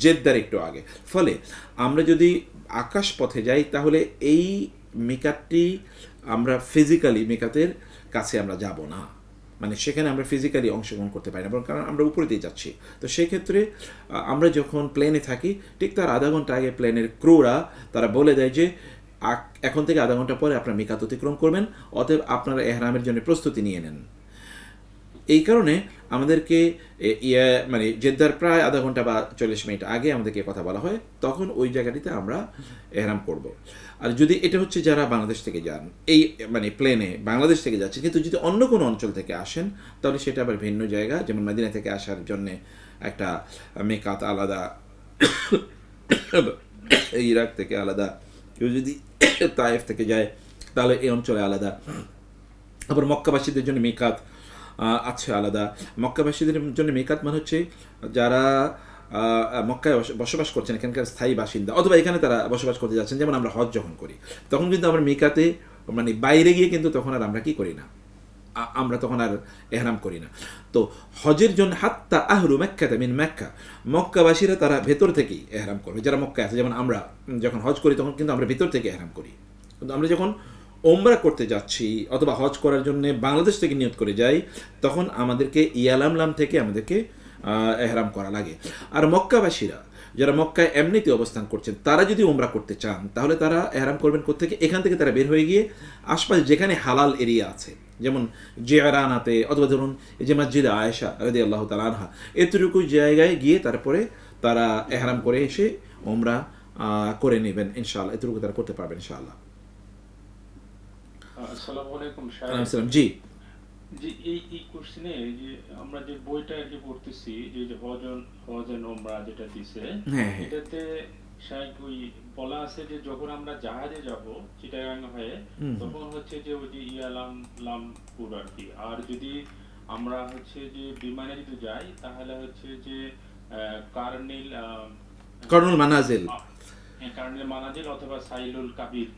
A: জেদ্দার একটু আগে। ফলে আমরা যদি আকাশ পথে যাই তাহলে এই মিকাতটি আমরা ফিজিক্যালি মিকাতের কাছে আমরা যাব না, মানে সেখানে আমরা ফিজিক্যালি অংশগ্রহণ করতে পারি না, কারণ আমরা উপরে দিয়ে যাচ্ছি। তো সেই ক্ষেত্রে আমরা যখন প্লেনে থাকি ঠিক তার আধা ঘন্টা আগে প্লেনের ক্রুরা তারা বলে দেয় যে এখন থেকে আধা ঘন্টা পরে আপনারা মিকাত অতিক্রম করবেন, অতএব আপনারা এহরামের জন্য প্রস্তুতি নিয়ে নেন। এই কারণে আমাদেরকে মানে জেদ্দার প্রায় আধা ঘন্টা বা 40 মিনিট আগে আমাদেরকে কথা বলা হয়, তখন ওই জায়গাটিতে আমরা এহরাম করব। আর যদি এটা হচ্ছে যারা বাংলাদেশ থেকে যান, এই মানে প্লেনে বাংলাদেশ থেকে যাচ্ছে, কিন্তু যদি অন্য কোনো অঞ্চল থেকে আসেন তাহলে সেটা আবার ভিন্ন জায়গা, যেমন মদিনা থেকে আসার জন্য একটা মিকাত আলাদা, ইরাক থেকে আলাদা, কেউ যদি তায়েফ থেকে যায় তাহলে এই অঞ্চলে আলাদা, আবার মক্কাবাসীদের জন্য মিকাত আছে আলাদা। মক্কাবাসীদের জন্য মিকাত মানে হচ্ছে যারা মক্কায় বসবাস করছেন, এখানকার স্থায়ী বাসিন্দা, অথবা এখানে তারা বসবাস করতে যাচ্ছেন। যেমন আমরা হজ যখন করি তখন কিন্তু আমরা মিকাতে মানে বাইরে গিয়ে কিন্তু তখন আর আমরা কি করি না, আমরা তখন আর এহরাম করি না। তো হজের জন্য হাত্তা আহলু মক্কাতা মিন মক্কা, মক্কাবাসীরা তারা ভেতর থেকেই এহরাম করবে, যারা মক্কায় আছে। যেমন আমরা যখন হজ করি তখন কিন্তু আমরা ভেতর থেকে এহরাম করি, কিন্তু আমরা যখন ওমরা করতে যাচ্ছি অথবা হজ করার জন্য বাংলাদেশ থেকে নিয়ত করে যাই, তখন আমাদেরকে ইয়ালামলাম থেকে আমাদেরকে এহরাম করা লাগে। আর মক্কাবাসীরা যারা মক্কায় এমনিতে অবস্থান করছেন, তারা যদি ওমরা করতে চান তাহলে তারা এহরাম করবেন কোত্থেকে? এখান থেকে তারা বের হয়ে গিয়ে আশপাশে যেখানে হালাল এরিয়া আছে, যেমন জিয়ারানাতে অথবা ধরুন এই যে মসজিদে আয়েশা রাদিয়াল্লাহু তাআলা আনহা, এতটুকু জায়গায় গিয়ে তারপরে তারা এহরাম করে এসে ওমরা করে নেবেন ইনশাআল্লাহ। এতটুকু তারা করতে পারবেন ইনশাআল্লাহ।
E: আসসালামু আলাইকুম
A: আসসালাম। জি
E: জি, এই কোশ্চেনে যে আমরা যে বইটা আর কি পড়তেছি, যে হজ এন্ড ওমরা যেটা দিছে,
A: হ্যাঁ।
E: এটাতে শায়খ ওই বলা আছে যে যখন আমরা জাহাজে যাব চিটাগাং হয়ে, তখন হচ্ছে যে ওই যে লাম পুর আর কি। আর যদি আমরা হচ্ছে যে বিমানে যদি যাই তাহলে হচ্ছে যে
A: কর্নুল মানাজিল
E: অথবা সাইলুল কাবির,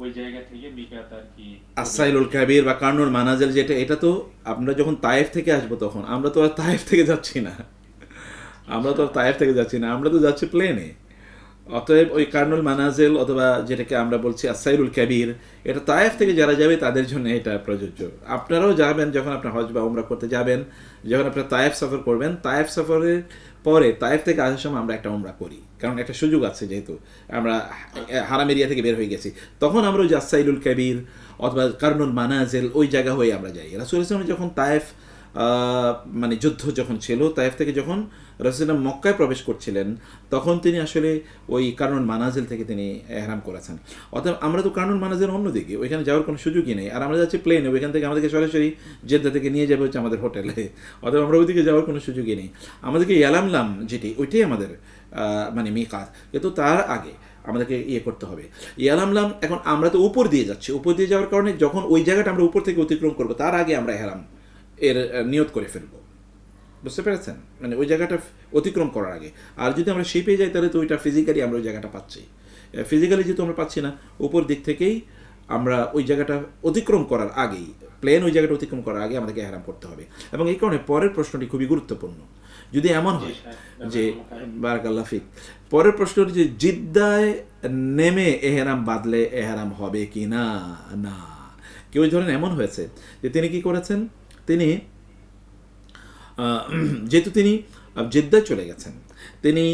E: ওই জায়গা থেকে মিকাত আর কি।
A: আসাইলুল কাবির বা কার্নুল মানাজিল, যেটা এটা তো আমরা যখন তায়েফ থেকে আসবো তখন, আমরা তো আর তায়েফ থেকে যাচ্ছি না, আমরা তো যাচ্ছি প্লেনে। অতএব ওই কার্নুল মানাজিল অথবা যেটাকে আমরা বলছি আসাইলুল কাবির, এটা তায়েফ থেকে যারা যাবে তাদের জন্য এটা প্রযোজ্য। আপনারাও যাবেন যখন আপনার হজ বা ওমরা করতে যাবেন, যখন আপনারা তায়েফ সফর করবেন, তায়েফ সফরের পরে তায়েফ থেকে আসার সময় আমরা একটা ওমরা করি, কারণ একটা সুযোগ আছে, যেহেতু আমরা হারাম এরিয়া থেকে বের হয়ে গেছি, তখন আমরা ওই যে আসাইলুল কাবির অথবা কার্নুল মানাজিল ওই জায়গা হয়ে আমরা যাই। রাসূল সাল্লাল্লাহু আলাইহি ওয়াসাল্লাম যখন তায়েফ মানে যুদ্ধ যখন ছিল, তায়েফ থেকে যখন রাসূলুল্লাহ মক্কায় প্রবেশ করছিলেন, তখন তিনি আসলে ওই কার্নুল মানাজিল থেকে তিনি এহরাম করেছেন। অর্থাৎ আমরা তো কার্নুল মানাজিল অন্যদিকে, ওইখানে যাওয়ার কোনো সুযোগই নেই, আর আমরা যাচ্ছি প্লেনে, ওইখান থেকে আমাদেরকে সরাসরি জেদ্দা থেকে নিয়ে যাবে হচ্ছে আমাদের হোটেলে। অর্থাৎ আমরা ওইদিকে যাওয়ার কোনো সুযোগই নেই, আমাদেরকে ইয়ালামলাম যেটি ওইটাই আমাদের মানে মিকাত, কিন্তু তার আগে আমাদেরকে করতে হবে ইয়ালামলাম। এখন আমরা তো উপর দিয়ে যাচ্ছি, উপর দিয়ে যাওয়ার কারণে যখন ওই জায়গাটা আমরা উপর থেকে অতিক্রম করবো, তার আগে আমরা এহরাম এর নিয়ত করে ফেলবো, বুঝতে পেরেছেন? মানে ওই জায়গাটা অতিক্রম করার আগে। আর যদি আমরা শিপে যাই তাহলে তো ওইটা ফিজিক্যালি আমরা ওই জায়গাটা পাচ্ছি, ফিজিক্যালি যেহেতু আমরা পাচ্ছি না, উপর দিক থেকেই আমরা ওই জায়গাটা অতিক্রম করার আগেই, প্লেন ওই জায়গাটা অতিক্রম করার আগে আমাদেরকে এহরাম করতে হবে। এবং এই কারণে পরের প্রশ্নটি খুবই গুরুত্বপূর্ণ। যদি এমন হয় যে বারাকাল্লাহ ফিক, পরের প্রশ্নটি যে জিদ্দায় নেমে এহরাম বাঁধলে এহরাম হবে কি না। না, কেউ ধরেন এমন হয়েছে যে তিনি কি করেছেন, তিনি যেহেতু তিনি জেদ্দায় চলে গেছেন, তিনি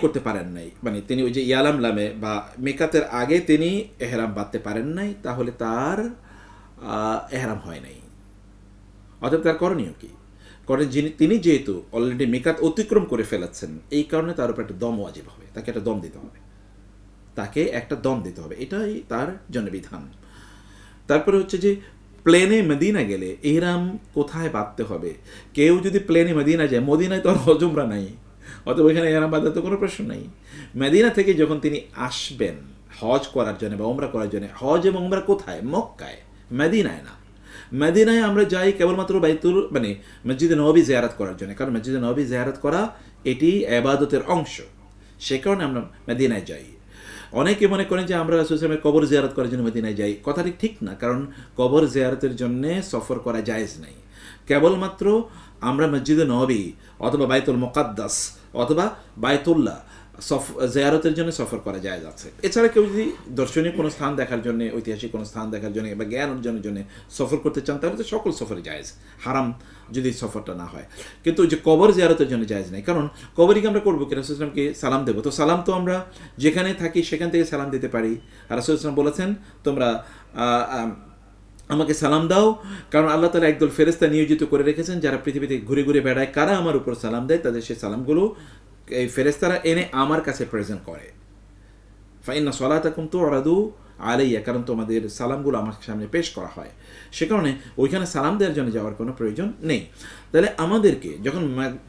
A: করতে পারেন নাই, মানে তিনি ওই যে ইয়ালামলামে বা মিকাতের আগে তিনি এহরাম বাঁধতে পারেন নাই, তাহলে তার এহরাম হয় নাই। অতএব তার করণীয় কি? কারণ তিনি যেহেতু অলরেডি মিকাত অতিক্রম করে ফেলেছেন, এই কারণে তার উপর একটা দম ওয়াজিব হবে, তাকে একটা দম দিতে হবে, এটাই তার জন্য বিধান। তারপরে হচ্ছে যে প্লেনে মদিনা গেলে এহরাম কোথায় বাঁধতে হবে? কেউ যদি প্লেনে মদিনা যায়, মদিনায় তো আর হজ উমরা নাই, অতএব ওইখানে এহরাম বাঁধার তো কোনো প্রশ্ন নাই। মদিনা থেকে যখন তিনি আসবেন হজ করার জন্য বা উমরা করার জন্য, হজ এবং উমরা কোথায়? মক্কায়, মদিনায় না। মদিনায় আমরা যাই কেবলমাত্র মানে মসজিদে নববী জিয়ারত করার জন্য, কারণ মসজিদে নববী জিয়ারত করা এটি ইবাদতের অংশ, সে কারণে আমরা মদিনায় যাই। অনেকে মনে করেন যে আমরা রাসূল সাল্লাল্লাহু আলাইহি ওয়াসাল্লামের কবর জিয়ারত করার জন্য মদিনায় যাই, কথাটি ঠিক না, কারণ কবর জিয়ারতের জন্য সফর করা জায়েজ নাই। কেবলমাত্র আমরা মসজিদে নববী অথবা বাইতুল মুকাদ্দাস অথবা বাইতুল্লাহ জিয়ারতের জন্য সফর করা জায়েজ আছে। এছাড়া কেউ যদি দর্শনীয় কোনো স্থান দেখার জন্য, ঐতিহাসিক কোনো স্থান দেখার জন্য বা জ্ঞান অর্জনের জন্য সফর করতে চান, তাহলে তো সকল সফরে জায়েজ, হারাম যদি সফরটা না হয়। কিন্তু ওই যে কবর জিয়ারতের জন্য জায়েজ নাই, কারণ কবরকে আমরা করবো কি? রাসূল সাল্লাল্লাহু আলাইহি ওয়াসাল্লামকে সালাম দেবো, তো সালাম তো আমরা যেখানে থাকি সেখান থেকে সালাম দিতে পারি। আর রাসূল সাল্লাল্লাহু আলাইহি ওয়াসাল্লাম বলেছেন, তোমরা আমাকে সালাম দাও, কারণ আল্লাহ তাআলা একদল ফেরেশতা নিয়োজিত করে রেখেছেন যারা পৃথিবীতে ঘুরে ঘুরে বেড়ায়, কারা আমার উপর সালাম দেয় তাদের সেই সালামগুলো এই ফেরেশতারা এনে আমার কাছে প্রেজেন্ট করে। ফাইন্না সলাতাকুম তুরাদু আলাইয়া, কারণ তোমাদের সালামগুলো আমার সামনে পেশ করা হয়, সে কারণে ওইখানে সালাম দেওয়ার জন্য যাওয়ার কোনো প্রয়োজন নেই। তাহলে আমাদেরকে যখন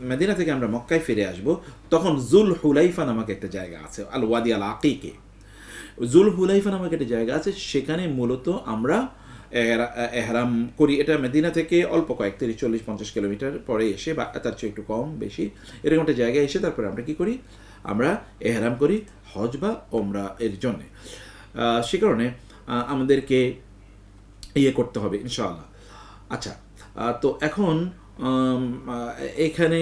A: মদিনা থেকে আমরা মক্কায় ফিরে আসব, তখন জুল হুলাইফা নামক একটা জায়গা আছে, আল ওয়াদি আল আকিকে, জুল হুলাইফা নামক একটা জায়গা আছে, সেখানে মূলত আমরা এহরাম করি। এটা মদিনা থেকে অল্প কয়েক 30-40-50 কিলোমিটার পরে এসে, বা তার চেয়ে একটু কম বেশি এরকম একটা জায়গায় এসে তারপরে আমরা কি করি? আমরা এহরাম করি হজ বা ওমরা এর জন্যে। সে কারণে আমাদেরকে করতে হবে ইনশাআল্লাহ। আচ্ছা, তো এখন এখানে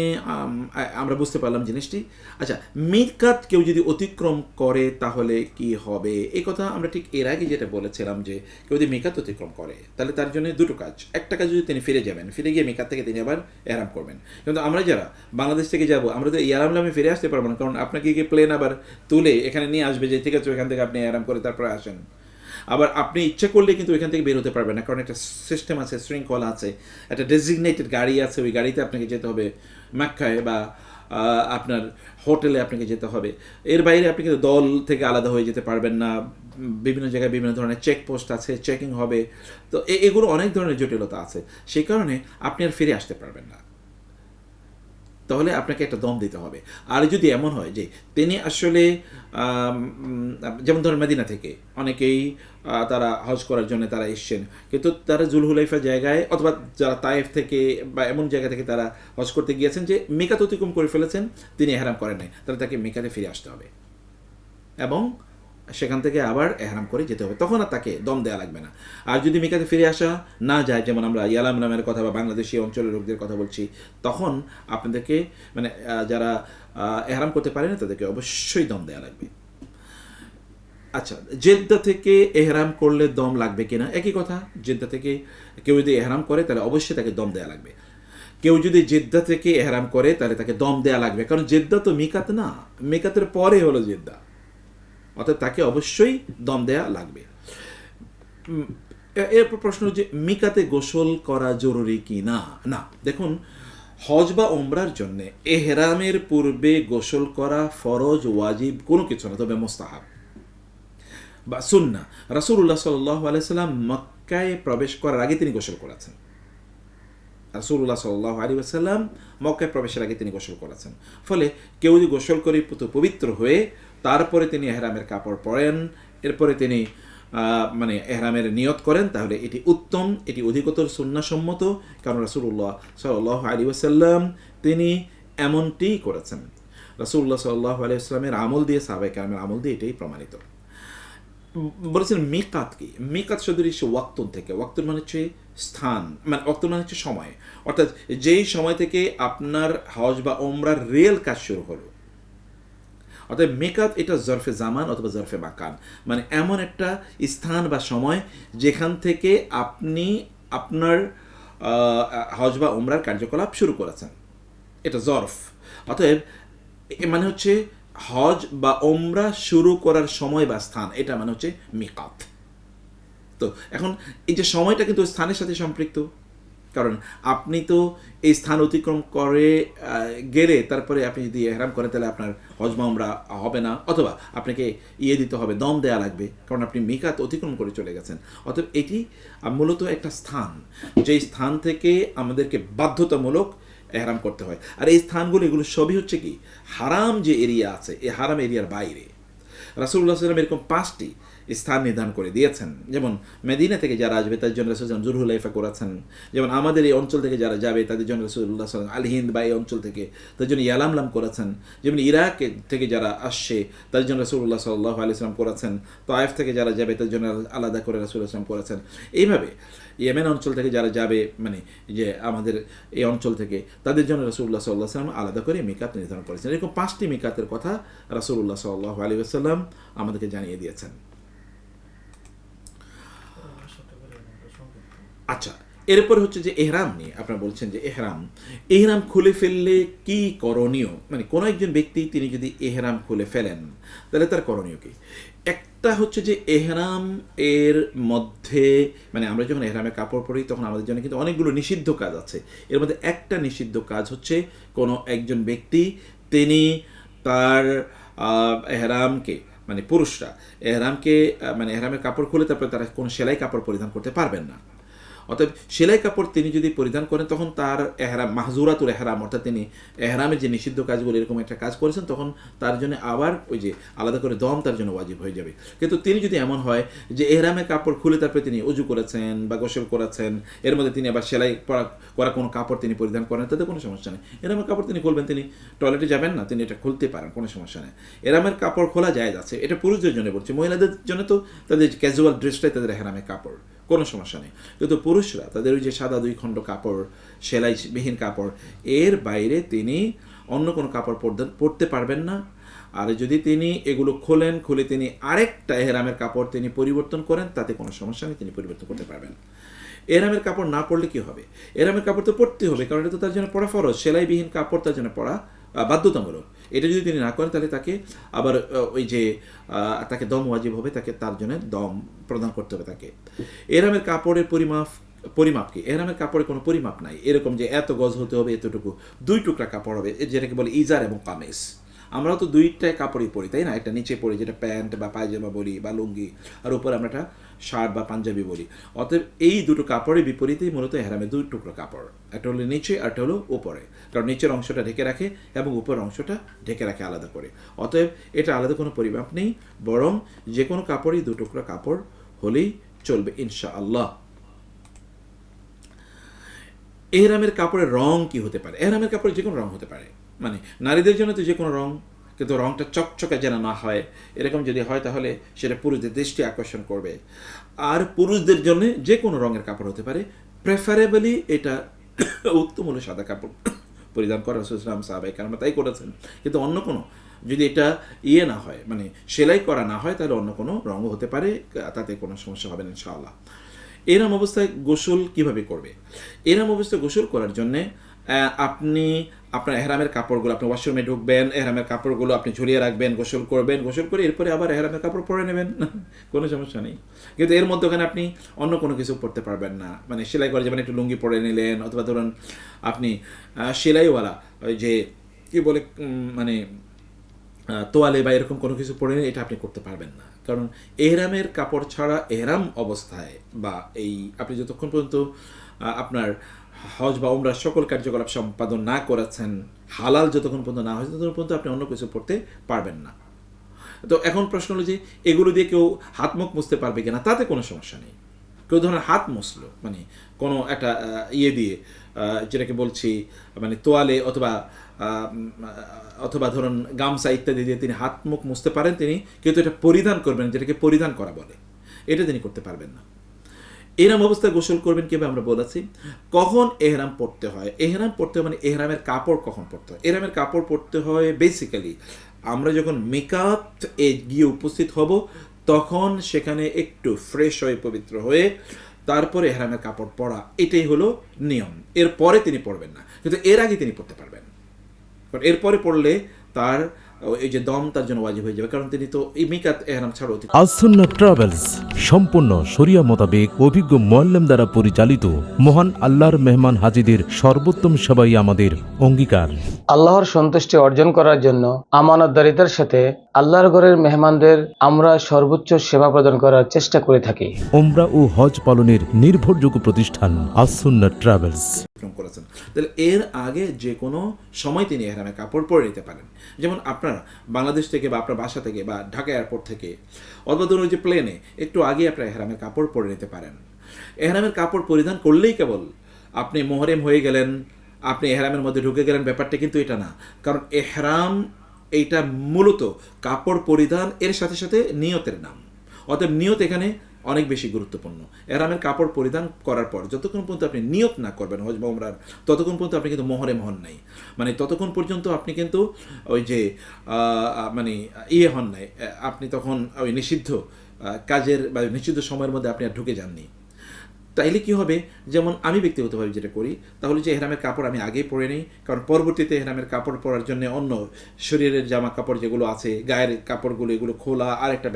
A: আমরা বুঝতে পারলাম জিনিসটি। আচ্ছা, মিকাত কেউ যদি অতিক্রম করে তাহলে কি হবে, এই কথা আমরা ঠিক এর আগে যেটা বলেছিলাম যে কেউ যদি মিকাত অতিক্রম করে তাহলে তার জন্য দুটো কাজ। একটা কাজ যদি তিনি ফিরে যাবেন, ফিরে গিয়ে মিকাত থেকে তিনি আবার এহরাম করবেন। কিন্তু আমরা যারা বাংলাদেশ থেকে যাব, আমরা তো ইয়ারাম লামে ফিরে আসতে পারবো না, কারণ আপনাকে গিয়ে প্লেন আবার তুলে এখানে নিয়ে আসবে যে ঠিক আছে এখান থেকে আপনি এহরাম করে তারপরে আসেন। আবার আপনি ইচ্ছা করলে কিন্তু এখান থেকে বের হতে পারবেন না, কারণ একটা সিস্টেম আছে, শৃঙ্খলা আছে, একটা ডেজিগনেটেড গাড়ি আছে, ওই গাড়িতে আপনাকে যেতে হবে মক্কায় বা আপনার হোটেলে আপনাকে যেতে হবে। এর বাইরে আপনি কিন্তু দল থেকে আলাদা হয়ে যেতে পারবেন না, বিভিন্ন জায়গায় বিভিন্ন ধরনের চেকপোস্ট আছে, চেকিং হবে, তো এগুলো অনেক ধরনের জটিলতা আছে, সেই কারণে আপনি আর ফিরে আসতে পারবেন না। তাহলে আপনাকে একটা দম দিতে হবে। আর যদি এমন হয় যে তিনি আসলে যেমন ধরেন মদিনা থেকে অনেকেই তারা হজ করার জন্য তারা এসছেন, কিন্তু তারা জুলহুলাইফা জায়গায় অথবা যারা তায়েফ থেকে বা এমন জায়গা থেকে তারা হজ করতে গিয়েছেন যে মিকাত অতিক্রম করে ফেলেছেন, তিনি এহরাম করেন নাই, তাহলে তাকে মিকাতে ফিরে আসতে হবে এবং সেখান থেকে আবার এহরাম করে যেতে হবে, তখন আর তাকে দম দেওয়া লাগবে না। আর যদি মিকাতে ফিরে আসা না যায়, যেমন আমরা ইয়ালাম নামের কথা বা বাংলাদেশি অঞ্চলের লোকদের কথা বলছি, তখন আপনাদেরকে মানে যারা এহরাম করতে পারে না তাদেরকে অবশ্যই দম দেওয়া লাগবে। আচ্ছা, জেদ্দা থেকে এহরাম করলে দম লাগবে কিনা, একই কথা। জেদ্দা থেকে কেউ যদি এহরাম করে তাহলে অবশ্যই তাকে দম দেওয়া লাগবে। কেউ যদি জেদ্দা থেকে এহরাম করে তাহলে তাকে দম দেওয়া লাগবে, কারণ জেদ্দা তো মিকাত না, মিকাতের পরে হলো জেদ্দা, অর্থাৎ তাকে অবশ্যই দম দেয়া লাগবে। এরপর প্রশ্ন হচ্ছে মিকাতে গোসল করা জরুরি কি না। না, দেখুন, হজ বা ওমরার জন্য এহরামের পূর্বে গোসল করা ফরজ ওয়াজিব কোনো কিছু না, তবে মুস্তাহাব বা সুন্নাহ। রাসূলুল্লাহ সাল্লাল্লাহু আলাইহি সাল্লাম মক্কায় প্রবেশ করার আগে তিনি গোসল করেছেন। রাসূলুল্লাহ সাল্লাল্লাহু আলাইহি ওয়াসাল্লাম মক্কায় প্রবেশের আগে তিনি গোসল করেছেন। ফলে কেউ যদি গোসল করে পবিত্র হয়ে তারপরে তিনি এহরামের কাপড় পরেন, এরপরে তিনি মানে এহরামের নিয়ত করেন, তাহলে এটি উত্তম, এটি অধিকতর সুন্নাহসম্মত, কারণ রাসূলুল্লাহ সাল্লাল্লাহু আলাইহি ওয়াসাল্লাম তিনি এমনটিই করেছেন। রাসূলুল্লাহ সাল্লাল্লাহু আলাইহি ওয়াসাল্লামের আমল দিয়ে, সাহাবায়ে কেরামের আমল দিয়ে এটাই প্রমাণিত। বলেছেন মিকাত কি? মিকাত শব্দটি এসেছে ওয়াক্তুন থেকে। ওয়াক্তুন মানে হচ্ছে স্থান, মানে ওয়াক্তুন মানে হচ্ছে সময়, অর্থাৎ যেই সময় থেকে আপনার হজ বা ওমরার রিয়েল কাজ শুরু হলো। অর্থাৎ মিকাত এটা জরফে জামান অথবা জরফে মাকান, মানে এমন একটা স্থান বা সময় যেখান থেকে আপনি আপনার হজ বা ওমরার কার্যকলাপ শুরু করেছেন, এটা জরফ। অতএব মানে হচ্ছে হজ বা ওমরা শুরু করার সময় বা স্থান, এটা মানে হচ্ছে মিকাত। তো এখন এই যে সময়টা কিন্তু স্থানের সাথে সম্পৃক্ত, কারণ আপনি তো এই স্থান অতিক্রম করে গেলে তারপরে আপনি যদি এহরাম করেন তাহলে আপনার হজ বা ওমরা হবে না, অথবা আপনাকে দিতে হবে, দম দেওয়া লাগবে, কারণ আপনি মিকাত অতিক্রম করে চলে গেছেন। অতএব এটি মূলত একটা স্থান, যেই স্থান থেকে আমাদেরকে বাধ্যতামূলক এহরাম করতে হয়। আর এই স্থানগুলো এগুলো সবই হচ্ছে কি হারাম যে এরিয়া আছে, এই হারাম এরিয়ার বাইরে। রাসূলুল্লাহ সাল্লাল্লাহু আলাইহি ওয়াসাল্লাম এরকম 5টি স্থান নির্ধারণ করে দিয়েছেন, যেমন মদিনা থেকে যারা আসবে তাদের জন্য রাসূলুল্লাহ জুলহুলাইফা করেছেন, যেমন আমাদের এই অঞ্চল থেকে যারা যাবে তাদের জন্য রাসূলুল্লাহ সাল্লাল্লাহু আলাইহি ওয়াসাল্লাম আল হিন্দ বা এই অঞ্চল থেকে তাদের জন্য ইয়ালামলাম করেছেন, যেমন ইরাক থেকে যারা আসছে তাদের জন্য রাসূলুল্লাহ সাল্লাল্লাহু আলাইহি ওয়াসাল্লাম করেছেন, তায়েফ থেকে যারা যাবে তাদের জন্য আলাদা করে রাসূলুল্লাহ সাল্লাল্লাহু আলাইহি ওয়াসাল্লাম করেছেন। এইভাবে ইয়েমেন অঞ্চল থেকে যারা যাবে, মানে যে আমাদের এই অঞ্চল থেকে, তাদের জন্য রাসূলুল্লাহ সাল্লাল্লাহু আলাইহি ওয়াসাল্লাম আলাদা করে মিকাত নির্ধারণ করেছেন। এরকম 5টি মিকাতের কথা রাসূলুল্লাহ সাল্লাল্লাহু আলাইহি ওয়াসাল্লাম আমাদেরকে জানিয়ে দিয়েছেন। আচ্ছা, এরপর হচ্ছে যে এহরাম নিয়ে আপনারা বলছেন যে এহরাম খুলে ফেললে কি করণীয়, মানে কোনো একজন ব্যক্তি তিনি যদি এহরাম খুলে ফেলেন তাহলে তার করণীয় কি? একটা হচ্ছে যে এহরাম এর মধ্যে, মানে আমরা যখন এহরামের কাপড় পরি তখন আমাদের জন্য কিন্তু অনেকগুলো নিষিদ্ধ কাজ আছে। এর মধ্যে একটা নিষিদ্ধ কাজ হচ্ছে কোনো একজন ব্যক্তি তিনি তার এহরামকে, মানে পুরুষরা এহরামকে, মানে এহরামের কাপড় খুলে তারপরে তারা কোনো সেলাই কাপড় পরিধান করতে পারবেন না। অর্থাৎ সেলাই কাপড় তিনি যদি পরিধান করেন তখন তার এহরাম মাহজুরাতুল এহরাম, অর্থাৎ তিনি এহরামের যে নিষিদ্ধ কাজগুলো এরকম একটা কাজ করেছেন, তখন তার জন্য আবার ওই যে আলাদা করে দম তার জন্য ওয়াজিব হয়ে যাবে। কিন্তু তিনি যদি এমন হয় যে এহরামের কাপড় খুলে তারপরে তিনি উজু করেছেন বা গোসল করেছেন, এর মধ্যে তিনি আবার সেলাই করা কোনো কাপড় তিনি পরিধান করেন, তাতে কোনো সমস্যা নেই। এহরামের কাপড় তিনি খুলবেন, তিনি টয়লেটে যাবেন না, তিনি এটা খুলতে পারেন, কোনো সমস্যা নেই। এহরামের কাপড় খোলা জায়েজ আছে, এটা পুরুষদের জন্য বলছি। মহিলাদের জন্য তো তাদের ক্যাজুয়াল ড্রেসটাই তাদের এহরামের কাপড়, কোনো সমস্যা নেই। কিন্তু পুরুষরা তাদের ওই যে সাদা 2 খণ্ড কাপড়, সেলাইবিহীন কাপড়, এর বাইরে তিনি অন্য কোনো কাপড় পরতে পারবেন না। আর যদি তিনি এগুলো খুলে তিনি আরেকটা এহরামের কাপড় তিনি পরিবর্তন করেন, তাতে কোনো সমস্যা নেই, তিনি পরিবর্তন করতে পারবেন। এহরামের কাপড় না পরলে কি হবে? এহরামের কাপড় তো পরতে হবে, কারণ এটা তো তার জন্য পরা ফরজ। সেলাইবিহীন কাপড় তার জন্য পরা বাধ্যতামূলক। এটা যদি তিনি না করেন তাহলে তাকে আবার ওই যে তাকে দম ওয়াজিব হবে, তার জন্য দম প্রদান করতে হবে তাকে। এহরামের কাপড়ের পরিমাপ কি? এহরামের কাপড়ে কোনো পরিমাপ নাই, এরকম যে এত গজ হতে হবে, এতটুকু। 2 টুকরা কাপড় হবে, যেটাকে বলে ইজার এবং কামিজ। আমরাও তো 2টাই কাপড়ই পরি, তাই না? একটা নিচে পরি যেটা প্যান্ট বা পায়জামা বলি বা লুঙ্গি, আর উপরে আমরা একটা শার্ট বা পাঞ্জাবি বলি। অতএব এই 2টো কাপড়ের বিপরীতেই মূলত এহরামের 2 টুকরো কাপড়, একটা হলো নিচে আর একটা হলো উপরে, কারণ নিচের অংশটা ঢেকে রাখে এবং উপরের অংশটা ঢেকে রাখে আলাদা করে। অতএব এটা আলাদা কোনো পরিমাপ নেই, বরং যে কোনো কাপড়ই 2 টুকরো কাপড় হলেই চলবে ইনশাআল্লাহ। এহরামের কাপড়ের রং কি হতে পারে? এহরামের কাপড়ের যে কোনো রং হতে পারে, মানে নারীদের জন্য তো যে কোনো রং, কিন্তু রংটা চকচকে যেন না হয়, এরকম যদি হয় তাহলে সেটা পুরুষদের দৃষ্টি আকর্ষণ করবে। আর পুরুষদের জন্য যে কোনো রঙের কাপড় হতে পারে, প্রেফারেবলি এটা উত্তম হলো সাদা কাপড় পরিধান করা। রাসূল সাল্লাল্লাহু আলাইহি ওয়াসাল্লাম তাই করেছেন। কিন্তু অন্য কোনো যদি এটা না হয়, মানে সেলাই করা না হয়, তাহলে অন্য কোনো রঙও হতে পারে, তাতে কোনো সমস্যা হবে না ইনশাআল্লাহ। এরম অবস্থায় গোসল কিভাবে করবে? এরম অবস্থায় গোসল করার জন্যে আপনি আপনার এহরামের কাপড়গুলো, আপনি ওয়াশরুমে ঢুকবেন, এহরামের কাপড়গুলো আপনি ঝুলিয়ে রাখবেন, গোসল করবেন, গোসল করে এরপরে আবার এহরামের কাপড় পরে নেবেন, কোনো সমস্যা নেই। কিন্তু এর মধ্যে ওখানে আপনি অন্য কোনো কিছু পরতে পারবেন না, মানে সেলাই করে যেমন একটু লুঙ্গি পরে নিলেন, অথবা ধরুন আপনি সেলাইওয়ালা ওই যে কী বলে মানে তোয়ালে বা এরকম কোনো কিছু পরে এটা আপনি করতে পারবেন না, কারণ এহরামের কাপড় ছাড়া এহরাম অবস্থায় বা এই আপনি যতক্ষণ পর্যন্ত আপনার হজ বা উমরার সকল কার্যকলাপ সম্পাদন না করেছেন, হালাল যতক্ষণ পর্যন্ত না হয়েছে ততক্ষণ পর্যন্ত আপনি অন্য কিছু পড়তে পারবেন না। তো এখন প্রশ্ন হলো যে এগুলো দিয়ে কেউ হাত মুখ মুছতে পারবে কিনা? তাতে কোনো সমস্যা নেই। কেউ ধরুন হাত মুছলো, মানে কোনো একটা দিয়ে যেটাকে বলছি মানে তোয়ালে অথবা ধরুন গামছা ইত্যাদি দিয়ে তিনি হাত মুখ মুছতে পারেন, তিনি কিন্তু এটা পরিধান করবেন, যেটাকে পরিধান করা বলে, এটা তিনি করতে পারবেন না। এহরাম অবস্থায় গোসল করবেন কিভাবে আমরা বলেছি। কখন এহরাম পড়তে হয়? এহরাম পড়তে হয় মানে এহরামের কাপড় কখন পড়তে হয়? এহরামের কাপড় পড়তে হয় বেসিক্যালি আমরা যখন মিকাত গিয়ে উপস্থিত হব, তখন সেখানে একটু ফ্রেশ হয়ে পবিত্র হয়ে তারপরে এহরামের কাপড় পরা, এটাই হলো নিয়ম। এরপরে তিনি পড়বেন না, কিন্তু এর আগে তিনি পড়তে পারবেন, কারণ এরপরে পড়লে তার এই যে দম তার জন্য ওয়াজিব হয়ে যাবে, কারণ তিনি তো এই মিকাত এহরাম ছাড়াও।
C: আস-সুন্নাহ ট্রাভেলস সম্পূর্ণ শরিয়া মোতাবেক অভিজ্ঞ মুআল্লিম দ্বারা পরিচালিত, মহান আল্লাহর মেহমান হাজীদের সর্বোত্তম সেবাই আমাদের অঙ্গীকার।
D: আল্লাহর সন্তুষ্টি অর্জন করার জন্য আমানতদারিতার সাথে আল্লাহর ঘরের মেহমানদের আমরা সর্বোচ্চ সেবা প্রদান করার চেষ্টা করে থাকি।
C: উমরা ও হজ পালনের নির্ভরযোগ্য প্রতিষ্ঠান আস-সুন্নাহ ট্রাভেলস
A: করেছেন। তাহলে এর আগে যে কোনো সময় তিনি এহরামের কাপড় পরে নিতে পারেন। যেমন আপনার বাংলাদেশ থেকে বা আপনার বাসা থেকে বা ঢাকা এয়ারপোর্ট থেকে অথবা ধরুন যে প্লেনে একটু আগে আপনার এহরামের কাপড় পরে নিতে পারেন। এহরামের কাপড় পরিধান করলেই কেবল আপনি মুহরিম হয়ে গেলেন, আপনি এহরামের মধ্যে ঢুকে গেলেন, ব্যাপারটা কিন্তু এটা না। কারণ এহরাম এইটা মূলত কাপড় পরিধান এর সাথে সাথে নিয়তের নাম। অতএব নিয়ত এখানে অনেক বেশি গুরুত্বপূর্ণ। এহরামের কাপড় পরিধান করার পর যতক্ষণ পর্যন্ত আপনি নিয়ত না করবেন হজ বা উমরার, ততক্ষণ পর্যন্ত আপনি কিন্তু মুহরিম হন নাই, মানে ততক্ষণ পর্যন্ত আপনি কিন্তু ওই যে মানে হন নাই, আপনি তখন ওই নিষিদ্ধ কাজের বা নিষিদ্ধ সময়ের মধ্যে আপনি আর ঢুকে যাননি। তাইলে কি হবে, যেমন আমি ব্যক্তিগতভাবে যেটা করি, তাহলে যে এহরামের কাপড় আমি আগেই পরে নিই, কারণ পরবর্তীতে এহরামের কাপড় পরার জন্য অন্য শরীরের জামা কাপড় যেগুলো আছে, গায়ের কাপড়গুলো, এগুলো খোলা আর একটা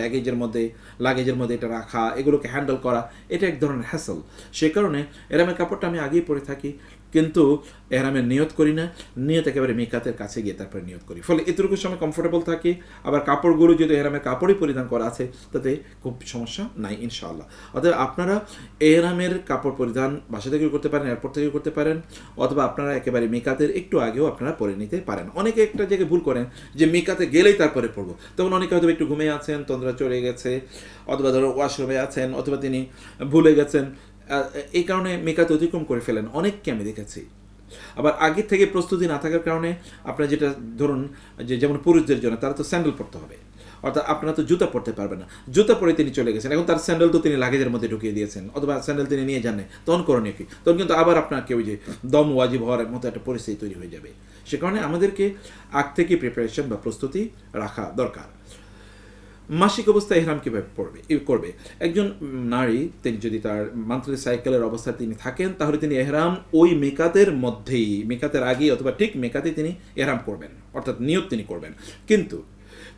A: লাগেজের মধ্যে এটা রাখা, এগুলোকে হ্যান্ডেল করা, এটা এক ধরনের হ্যাসল। সে কারণে এহরামের কাপড়টা আমি আগেই পরে থাকি, কিন্তু এহরামের নিয়ত করি না, নিয়ত একেবারে মিকাতের কাছে গিয়ে তারপরে নিয়ত করি। ফলে এতটুকু সময় কমফোর্টেবল থাকি। আবার কাপড়গুলো যদি এহরামের কাপড়ই পরিধান করা আছে তাতে খুব সমস্যা নাই ইনশাআল্লাহ। অতএব আপনারা এহরামের কাপড় পরিধান বাসা থেকে করতে পারেন, এয়ারপোর্ট থেকে করতে পারেন, অথবা আপনারা একেবারে মিকাতের একটু আগেও আপনারা পরে নিতে পারেন। অনেকে একটা জায়গায় ভুল করেন যে মিকাতে গেলেই তারপরে পরবো, তখন অনেকে হয়তো একটু ঘুমিয়ে আছেন, তন্দ্রা চলে গেছে, অথবা ধরো ওয়াশরুমে আছেন, অথবা তিনি ভুলে গেছেন, এই কারণে মিকাতে অতিক্রম করে ফেলেন, অনেককে আমি দেখেছি। আবার আগে থেকে প্রস্তুতি না থাকার কারণে আপনার যেটা ধরুন যে যেমন পুরুষদের জন্য তারা তো স্যান্ডেল পরতে হবে, অর্থাৎ আপনারা তো জুতা পরতে পারবেন না, জুতা পরে তিনি চলে গেছেন, এখন তার স্যান্ডেল তো তিনি লাগেজের মধ্যে ঢুকিয়ে দিয়েছেন অথবা স্যান্ডেল তিনি নিয়ে যান নাই, তখন করণীয় কি? তখন কিন্তু আবার আপনাকে ওই যে দম ওয়াজিব হওয়ার মতো একটা পরিস্থিতি তৈরি হয়ে যাবে। সে কারণে আমাদেরকে আগ থেকে প্রিপারেশন বা প্রস্তুতি রাখা দরকার। মাসিক অবস্থায় ইহরাম কীভাবে করবে? একজন নারী তিনি যদি তার মান্থলি সাইকেলের অবস্থায় তিনি থাকেন, তাহলে তিনি ইহরাম ওই মেকাতের মধ্যেই, মেকাতের আগেই অথবা ঠিক মেকাতে তিনি ইহরাম করবেন, অর্থাৎ নিয়ত তিনি করবেন। কিন্তু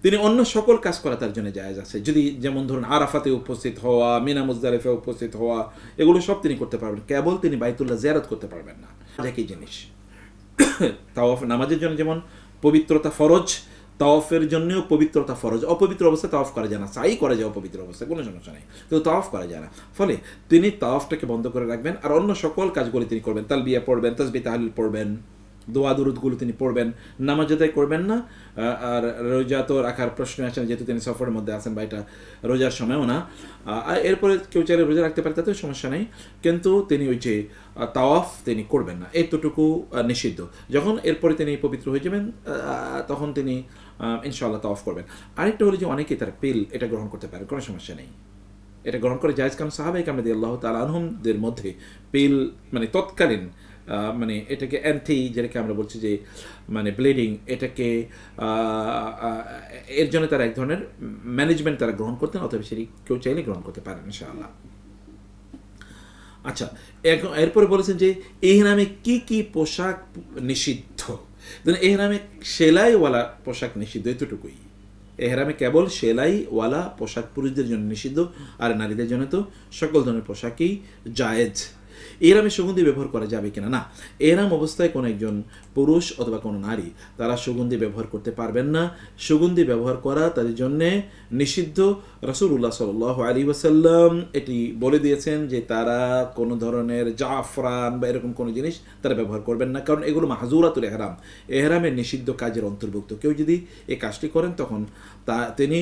A: তিনি অন্য সকল কাজ করা তার জন্য জায়েজ আছে। যদি যেমন ধরুন আরাফাতে উপস্থিত হওয়া, মিনা মুজদালিফা উপস্থিত হওয়া, এগুলো সব তিনি করতে পারবেন, কেবল তিনি বাইতুল্লাহ জিয়ারত করতে পারবেন না। একই জিনিস তাওয়াফ, নামাজের জন্য যেমন পবিত্রতা ফরজ, তাওয়াফের জন্যও পবিত্রতা ফরজ। অপবিত্র অবস্থায় তাওয়াফ করা যায় না, সাই করা যায় অপবিত্র অবস্থায়, কোনো সমস্যা নেই, কিন্তু তাওয়াফ করা যায় না। ফলে তিনি তাওয়াফটাকে বন্ধ করে রাখবেন আর অন্য সকল কাজগুলি তিনি করবেন। তালবিয়া পড়বেন, তাসবিহ তাহলিল পড়বেন, দোয়া দুরুদগুলো তিনি পড়বেন, নামাজ আদায় করবেন না। আর রোজা তো রাখার প্রশ্ন আসে না, যেহেতু তিনি সফরের মধ্যে আছেন বা এটা রোজার সময়ও না। আর এরপরে কেউ চাইলে রোজা রাখতে পারে, তাতেও সমস্যা নেই, কিন্তু তিনি ওই যে তাওয়াফ তিনি করবেন না, এতটুকু নিষিদ্ধ। যখন এরপরে তিনি পবিত্র হয়ে যাবেন তখন তিনি ইনশাআল্লাহ তাওয়াফ করবেন। আরেকটা হলো যে অনেকেই তার পিল এটা গ্রহণ করতে পারে, কোনো সমস্যা নেই, এটা গ্রহণ করে জায়েজ। কারণ সাহাবায়ে কেরাম রাদিয়াল্লাহু তাআলা আনহুমদের মধ্যে পিল মানে তৎকালীন মানে এটাকে অ্যান্টি, যেটাকে আমরা বলছি যে মানে ব্লিডিং, এটাকে এর জন্য তারা এক ধরনের ম্যানেজমেন্ট তারা গ্রহণ করতেন, অথবা সেটি কেউ চাইলে গ্রহণ করতে পারেন ইনশাআল্লাহ। আচ্ছা, এরপরে বলেছেন যে ইহরামে কি কি পোশাক নিষিদ্ধ। ইহরামে সেলাইওয়ালা পোশাক নিষিদ্ধ, এতটুকুই। এহরামে কেবল সেলাইওয়ালা পোশাক পুরুষদের জন্য নিষিদ্ধ, আর নারীদের জন্য তো সকল ধরনের পোশাকই জায়েজ। এহরামে সুগন্ধি ব্যবহার করা যাবে কিনা? না, এহরাম অবস্থায় কোনো একজন পুরুষ অথবা কোনো নারী তারা সুগন্ধি ব্যবহার করতে পারবেন না। সুগন্ধি ব্যবহার করা তাদের জন্যে নিষিদ্ধ। রাসূলুল্লাহ সাল্লাল্লাহু আলাইহি ওয়াসাল্লাম এটি বলে দিয়েছেন যে তারা কোনো ধরনের জাফরান বা এরকম কোনো জিনিস তারা ব্যবহার করবেন না, কারণ এগুলো মাহজুরাতুল এহরাম, এহরামের নিষিদ্ধ কাজের অন্তর্ভুক্ত। কেউ যদি এই কাজটি করেন তখন তিনি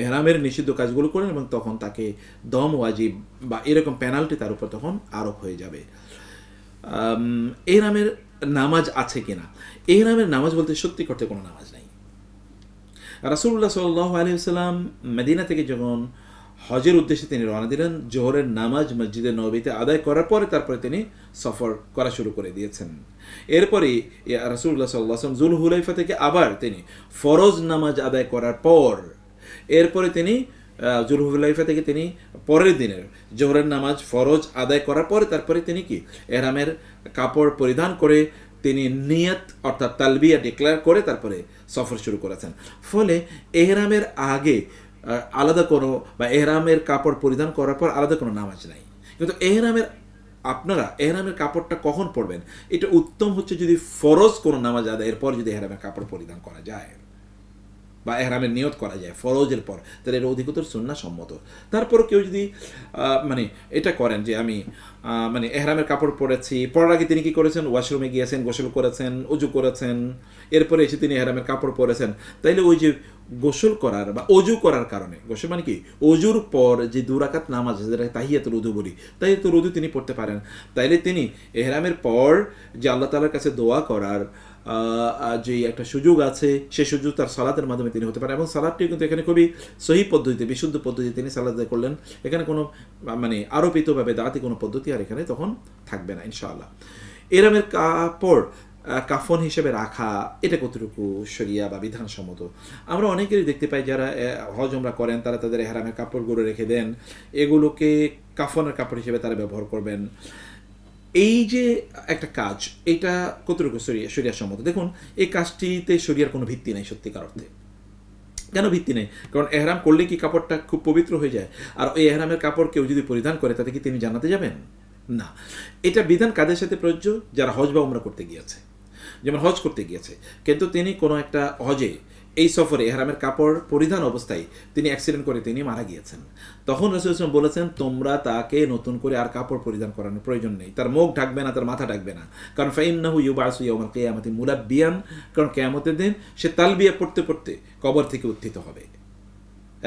A: এহরামের নিষিদ্ধ কাজগুলো করেন এবং তখন তাকে দম ওয়াজিব বা এরকম পেনাল্টি তার উপর তখন আরোপ হয়ে যাবে। এহরামের নামাজ আছে কিনা? এহরামের নামাজ বলতে সত্যি করতে কোনো নামাজ নেই। রাসূলুল্লাহ সাল্লাল্লাহু আলাইহি ওয়াসাল্লাম মদিনা থেকে যখন হজের উদ্দেশ্যে তিনি রওনা দিলেন, জোহরের নামাজ মসজিদে নববীতে আদায় করার পরে তারপরে তিনি সফর করা শুরু করে দিয়েছেন। এরপরে রাসূলুল্লাহ সাল্লাল্লাহু আলাইহি ওয়াসাল্লাম জুলহুলাইফা থেকে আবার তিনি ফরজ নামাজ আদায় করার পর এরপরে তিনি জুলহুলাইফা থেকে তিনি পরের দিনের জোহরের নামাজ ফরজ আদায় করার পরে তারপরে তিনি কি এহরামের কাপড় পরিধান করে তিনি নিয়ত অর্থাৎ তালবিয়া ডিক্লেয়ার করে তারপরে সফর শুরু করেছেন। ফলে এহরামের আগে আলাদা কোনো বা এহরামের কাপড় পরিধান করার পর আলাদা কোনো নামাজ নাই। কিন্তু আপনারা এহরামের কাপড়টা কখন পরবেন? এটা উত্তম হচ্ছে যদি ফরজ কোনো নামাজ আদায়ের পর যদি এহরামের কাপড় পরিধান করা যায় বা এহরামের নিয়ত করা যায় ফরজের পর, তাহলে এটা অধিকতর সুন্নাহ সম্মত। তারপর কেউ যদি মানে এটা করেন যে আমি মানে এহরামের কাপড় পরেছি, পরার আগে তিনি কি করেছেন? ওয়াশরুমে গিয়েছেন, গোসল করেছেন, অজু করেছেন, এরপরে এসে তিনি এহরামের কাপড় পরেছেন, তাইলে ওই যে গোসল করার বা অজু করার কারণে, গোসল মানে কি অজুর পর যে 2 রাকাত নামাজ যেটা তাহিয়াতুল উযু বলি, তাহিয়াতুল উযু তিনি পড়তে পারেন। তাইলে তিনি এহরামের পর যে আল্লাহ তাআলার কাছে দোয়া করার যে একটা সুযোগ আছে, সেই সুযোগ তার সালাতের মাধ্যমে তিনি হতে পারেন। এবং সালাদটি কিন্তু এখানে খুবই সহি পদ্ধতিতে, বিশুদ্ধ পদ্ধতিতে তিনি সালাত আদায় করলেন। এখানে কোনো মানে আরোপিত বা বেদাতি কোনো পদ্ধতি আর এখানে তখন থাকবে না ইনশাআল্লাহ। এহরামের কাপড় কাফন হিসেবে রাখা এটা কতটুকু শরিয়া বা বিধানসম্মত? আমরা অনেকেরই দেখতে পাই যারা হজ উমরা করেন তারা তাদের এহরামের কাপড়গুলো রেখে দেন, এগুলোকে কাফনের কাপড় হিসেবে তারা ব্যবহার করবেন। এই যে একটা কাজ, এটা কতটুকু শরিয়ার সম্মত? দেখুন, এই কাজটিতে শরিয়ার কোনো ভিত্তি নেই সত্যিকার অর্থে। কেন ভিত্তি নেই? কারণ এহরাম করলে কি কাপড়টা খুব পবিত্র হয়ে যায়? আর ওই এহরামের কাপড় কেউ যদি পরিধান করে তাতে কি তিনি জান্নাতে যাবেন? না। এটা বিধান কাদের সাথে প্রযোজ্য? যারা হজ বা উমরা করতে গিয়েছে। যেমন হজ করতে গিয়েছে, কিন্তু তিনি কোনো একটা হজে এই সফরে এহরামের কাপড় পরিধান অবস্থায় তিনি অ্যাক্সিডেন্ট করে তিনি মারা গিয়েছেন, তখন রাসূল সাল্লাল্লাহু আলাইহি ওয়াসাল্লাম বলেছেন তোমরা তাকে নতুন করে আর কাপড় পরিধান করানোর প্রয়োজন নেই। তার মুখ ঢাকবে না, তার মাথা ঢাকবে না, কারণ ফাইন্নাহু ইউবাসু ইয়াউমাল কিয়ামাতি মুলাব্বিয়ান, কারণ কিয়ামতের দিন সে তালবিয়া পড়তে পড়তে কবর থেকে উত্থিত হবে।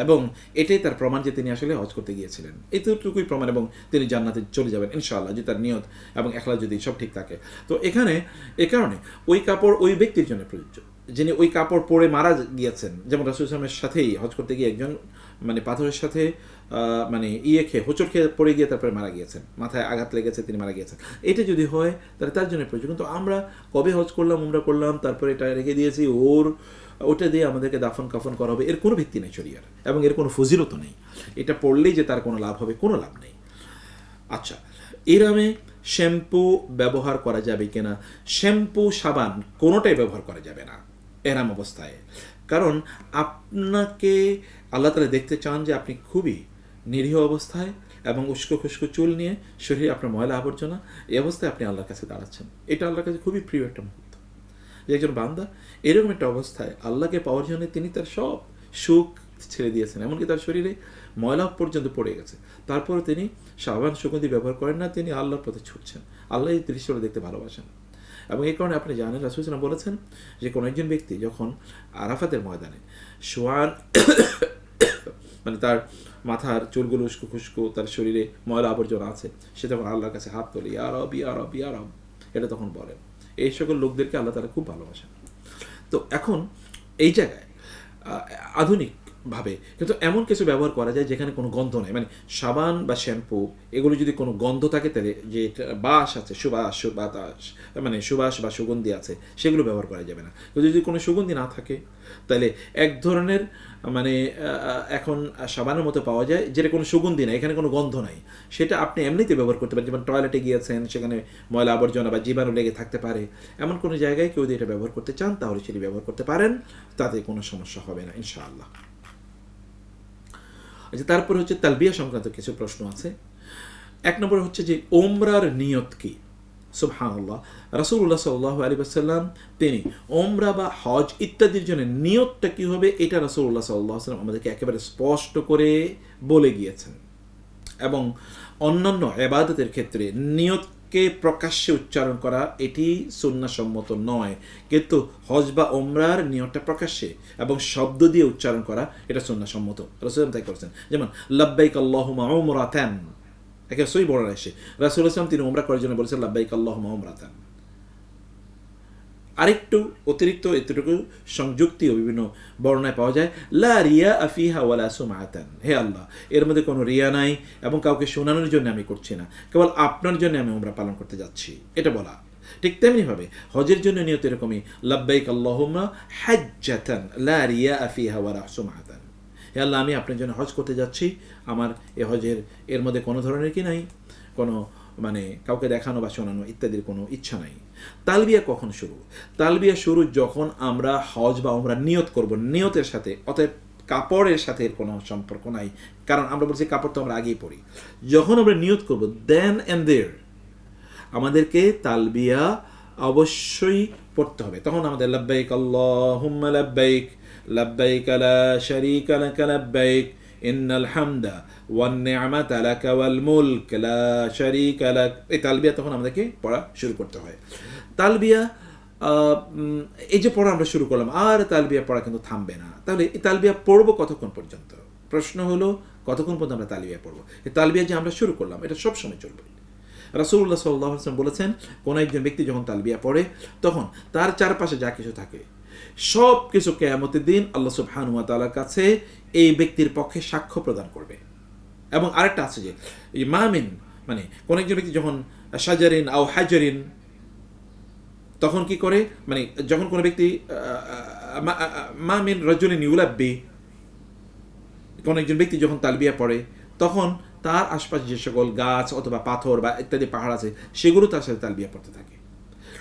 A: এবং এটাই তার প্রমাণ যে তিনি আসলে হজ করতে গিয়েছিলেন, এতটুকুই প্রমাণ। এবং তিনি জান্নাতে চলে যাবেন ইনশাআল্লাহ, যে তার নিয়ত এবং ইখলাস যদি সব ঠিক থাকে। তো এখানে এ কারণে ওই কাপড় ওই ব্যক্তির জন্য প্রযোজ্য। যিনি ওই কাপড় পরে মারা গিয়েছেন, যেমন রাসূল সাল্লাল্লাহু আলাইহি ওয়াসাল্লামের সাথেই হজ করতে গিয়ে একজন মানে পাথরের সাথে মানে খেয়ে হোঁচট খেয়ে পড়ে গিয়ে তারপরে মারা গিয়েছেন, মাথায় আঘাত লেগেছে, তিনি মারা গিয়েছেন। এটা যদি হয় তাহলে তার জন্য প্রয়োজন। কিন্তু আমরা কবে হজ করলাম, উমরা করলাম, তারপরে এটা রেখে দিয়েছি, ওটা দিয়ে আমাদেরকে দাফন কাফন করা হবে, এর কোনো ভিত্তি নেই শরিয়ার, এবং এর কোনো ফজিলতও নেই। এটা পড়লেই যে তার কোনো লাভ হবে, কোনো লাভ নেই। আচ্ছা, এরামে শ্যাম্পু ব্যবহার করা যাবে কিনা? শ্যাম্পু সাবান কোনোটাই ব্যবহার করা যাবে না এরাম অবস্থায়, কারণ আপনাকে আল্লাহ তাআলা দেখতে চান যে আপনি খুবই নিরীহ অবস্থায় এবং উস্কো খুস্কো চুল নিয়ে, শরীরে আপনার ময়লা আবর্জনা, এই অবস্থায় আপনি আল্লাহর কাছে দাঁড়াচ্ছেন। এটা আল্লাহর কাছে খুবই প্রিয় একটা মুহূর্ত, যে একজন বান্দা এরকম একটা অবস্থায় আল্লাহকে পাওয়ার জন্য তিনি তার সব সুখ ছেড়ে দিয়েছেন, এমনকি তার শরীরে ময়লা পর্যন্ত পড়ে গেছে, তারপরে তিনি সাবান সুগন্ধি ব্যবহার করেন না, তিনি আল্লাহর পথে ছুটছেন। আল্লাহ এই দৃশ্যটা দেখতে ভালোবাসেন, এবং এই কারণে আপনি জানেন রাসূল সাল্লাল্লাহু আলাইহি ওয়াসাল্লাম বলেছেন যে কোনো একজন ব্যক্তি যখন আরাফাতের ময়দানে শোয়ান মানে তার মাথার চুলগুলো উস্কো খুস্কো, তার শরীরে ময়লা আবর্জনা আছে, সে তখন আল্লাহর কাছে হাত তোলে, ইয়া রব ইয়া রব ইয়া রব, এটা তখন বলেন। এই সকল লোকদেরকে আল্লাহ তাআলা খুব ভালোবাসেন। তো এখন এই জায়গায় আধুনিকভাবে কিন্তু এমন কিছু ব্যবহার করা যায় যেখানে কোনো গন্ধ নেই, মানে সাবান বা শ্যাম্পু এগুলো যদি কোনো গন্ধ থাকে তাহলে যে বাস আছে, বাতাস মানে সুবাস বা সুগন্ধি আছে, সেগুলো ব্যবহার করা যাবে না। কিন্তু যদি কোনো সুগন্ধি না থাকে তাহলে এক ধরনের মানে এখন সাবানের মতো পাওয়া যায় যেটা কোনো সুগন্ধি নাই, এখানে কোনো গন্ধ নাই, সেটা আপনি এমনিতে ব্যবহার করতে পারেন। যেমন টয়লেটে গিয়েছেন, সেখানে ময়লা আবর্জনা বা জীবাণু লেগে থাকতে পারে, এমন কোনো জায়গায় কেউ যদি এটা ব্যবহার করতে চান তাহলে সেটি ব্যবহার করতে পারেন, তাতে কোনো সমস্যা হবে না ইনশাআল্লাহ। আচ্ছা, তারপরে হচ্ছে তালবিয়া সংক্রান্ত কিছু প্রশ্ন আছে। এক নম্বর হচ্ছে যে ওমরার নিয়ত কি? সুবহানাল্লাহ, রাসূলুল্লাহ সাল্লাল্লাহু আলাইহি ওয়াসাল্লাম তিনি ওমরা বা হজ ইত্যাদির জন্য নিয়তটা কি হবে এটা রাসূলুল্লাহ সাল্লাল্লাহু আলাইহি ওয়াসাল্লাম আমাদেরকে একেবারে স্পষ্ট করে বলে গিয়েছেন, এবং অন্যান্য ইবাদতের ক্ষেত্রে নিয়তকে প্রকাশ্যে উচ্চারণ করা এটি সুন্নাহসম্মত নয়, কিন্তু হজ বা ওমরার নিয়তটা প্রকাশ্যে এবং শব্দ দিয়ে উচ্চারণ করা এটা সুন্নাহসম্মত, রাসূল তাই করেছেন। যেমন লাব্বাইক আল্লাহুম্মা উমরাতান, একে সই বর্ণনা এসে রাসূল সাল্লাল্লাহু তিনি ওমরা করার জন্য বলেছেন লাব্বাইক আল্লাহুম্মা উমরাতান। আরেকটু অতিরিক্ত এতটুকু সংযুক্তিও বিভিন্ন বর্ণনায় পাওয়া যায়, লা রিয়া ফিহা ওয়ালা সুমআতান, হে আল্লাহ এর মধ্যে কোনো রিয়া নাই এবং কাউকে শোনানোর জন্য আমি করছি না, কেবল আপনার জন্য আমি ওমরা পালন করতে যাচ্ছি, এটা বলা। ঠিক তেমনিভাবে হজের জন্য নিয়ত এরকমই, লাব্বাইক আল্লাহুম্মা হাজ্জাতান লা রিয়া ফিহা ওয়ালা সুমআতান, হে আল্লাহ আমি আপনার জন্য হজ করতে যাচ্ছি, আমার এ হজের এর মধ্যে কোনো ধরনের কি নাই, কোনো মানে কাউকে দেখানো বা শোনানো ইত্যাদির কোনো ইচ্ছা নাই। তালবিয়া কখন শুরু? তালবিয়া শুরু যখন আমরা হজ বা ওমরা নিয়ত করব, নিয়তের সাথে, অতএব কাপড়ের সাথে এর কোনো সম্পর্ক নাই, কারণ আমরা বলছি কাপড় তো আমরা আগেই পরি। যখন আমরা নিয়ত করব দেন অ্যান্ড দেয়ার আমাদেরকে তালবিয়া অবশ্যই পড়তে হবে। তখন আমাদের লাব্বাইক আল্লাহুম্মা লাব্বাইক লাব্বাইক লা শারীকা লাকা লাব্বাইক ইন্নাল হামদা ওয়ান নি'মাতা লাকা ওয়াল মুলক লা শারীকা লাক, এই তালবিয়া তখন আমাদেরকে পড়া শুরু করতে হয়। তালবিয়া এই যে পড়া আমরা শুরু করলাম, আর তালবিয়া পড়া কিন্তু থামবে না। তাহলে এই তালবিয়া পড়বো কতক্ষণ পর্যন্ত? প্রশ্ন হলো কতক্ষণ পর্যন্ত আমরা তালবিয়া পড়বো? এই তালবিয়া যে আমরা শুরু করলাম এটা সব সময় চলবে। রাসূলুল্লাহ সাল্লাল্লাহু আলাইহি ওয়াসাল্লাম বলেছেন কোন একজন ব্যক্তি যখন তালবিয়া পড়ে তখন তার চারপাশে যা কিছু থাকে সব কিছু কিয়ামতের দিন আল্লাহ সুবহানাহু ওয়া তাআলার কাছে এই ব্যক্তির পক্ষে সাক্ষ্য প্রদান করবে। এবং আরেকটা আছে যে ইমামিন, মানে কোন একজন ব্যক্তি যখন শাজারিন আও হাজারিন, তখন কি করে, মানে যখন কোনো ব্যক্তি মামিন রাজুলিন ইউলাব্বি, কোন একজন ব্যক্তি যখন তালবিয়া পড়ে তখন তার আশপাশে যে সকল গাছ অথবা পাথর বা ইত্যাদি পাহাড় আছে সেগুলো তার সাথে তালবিয়া পড়তে থাকে।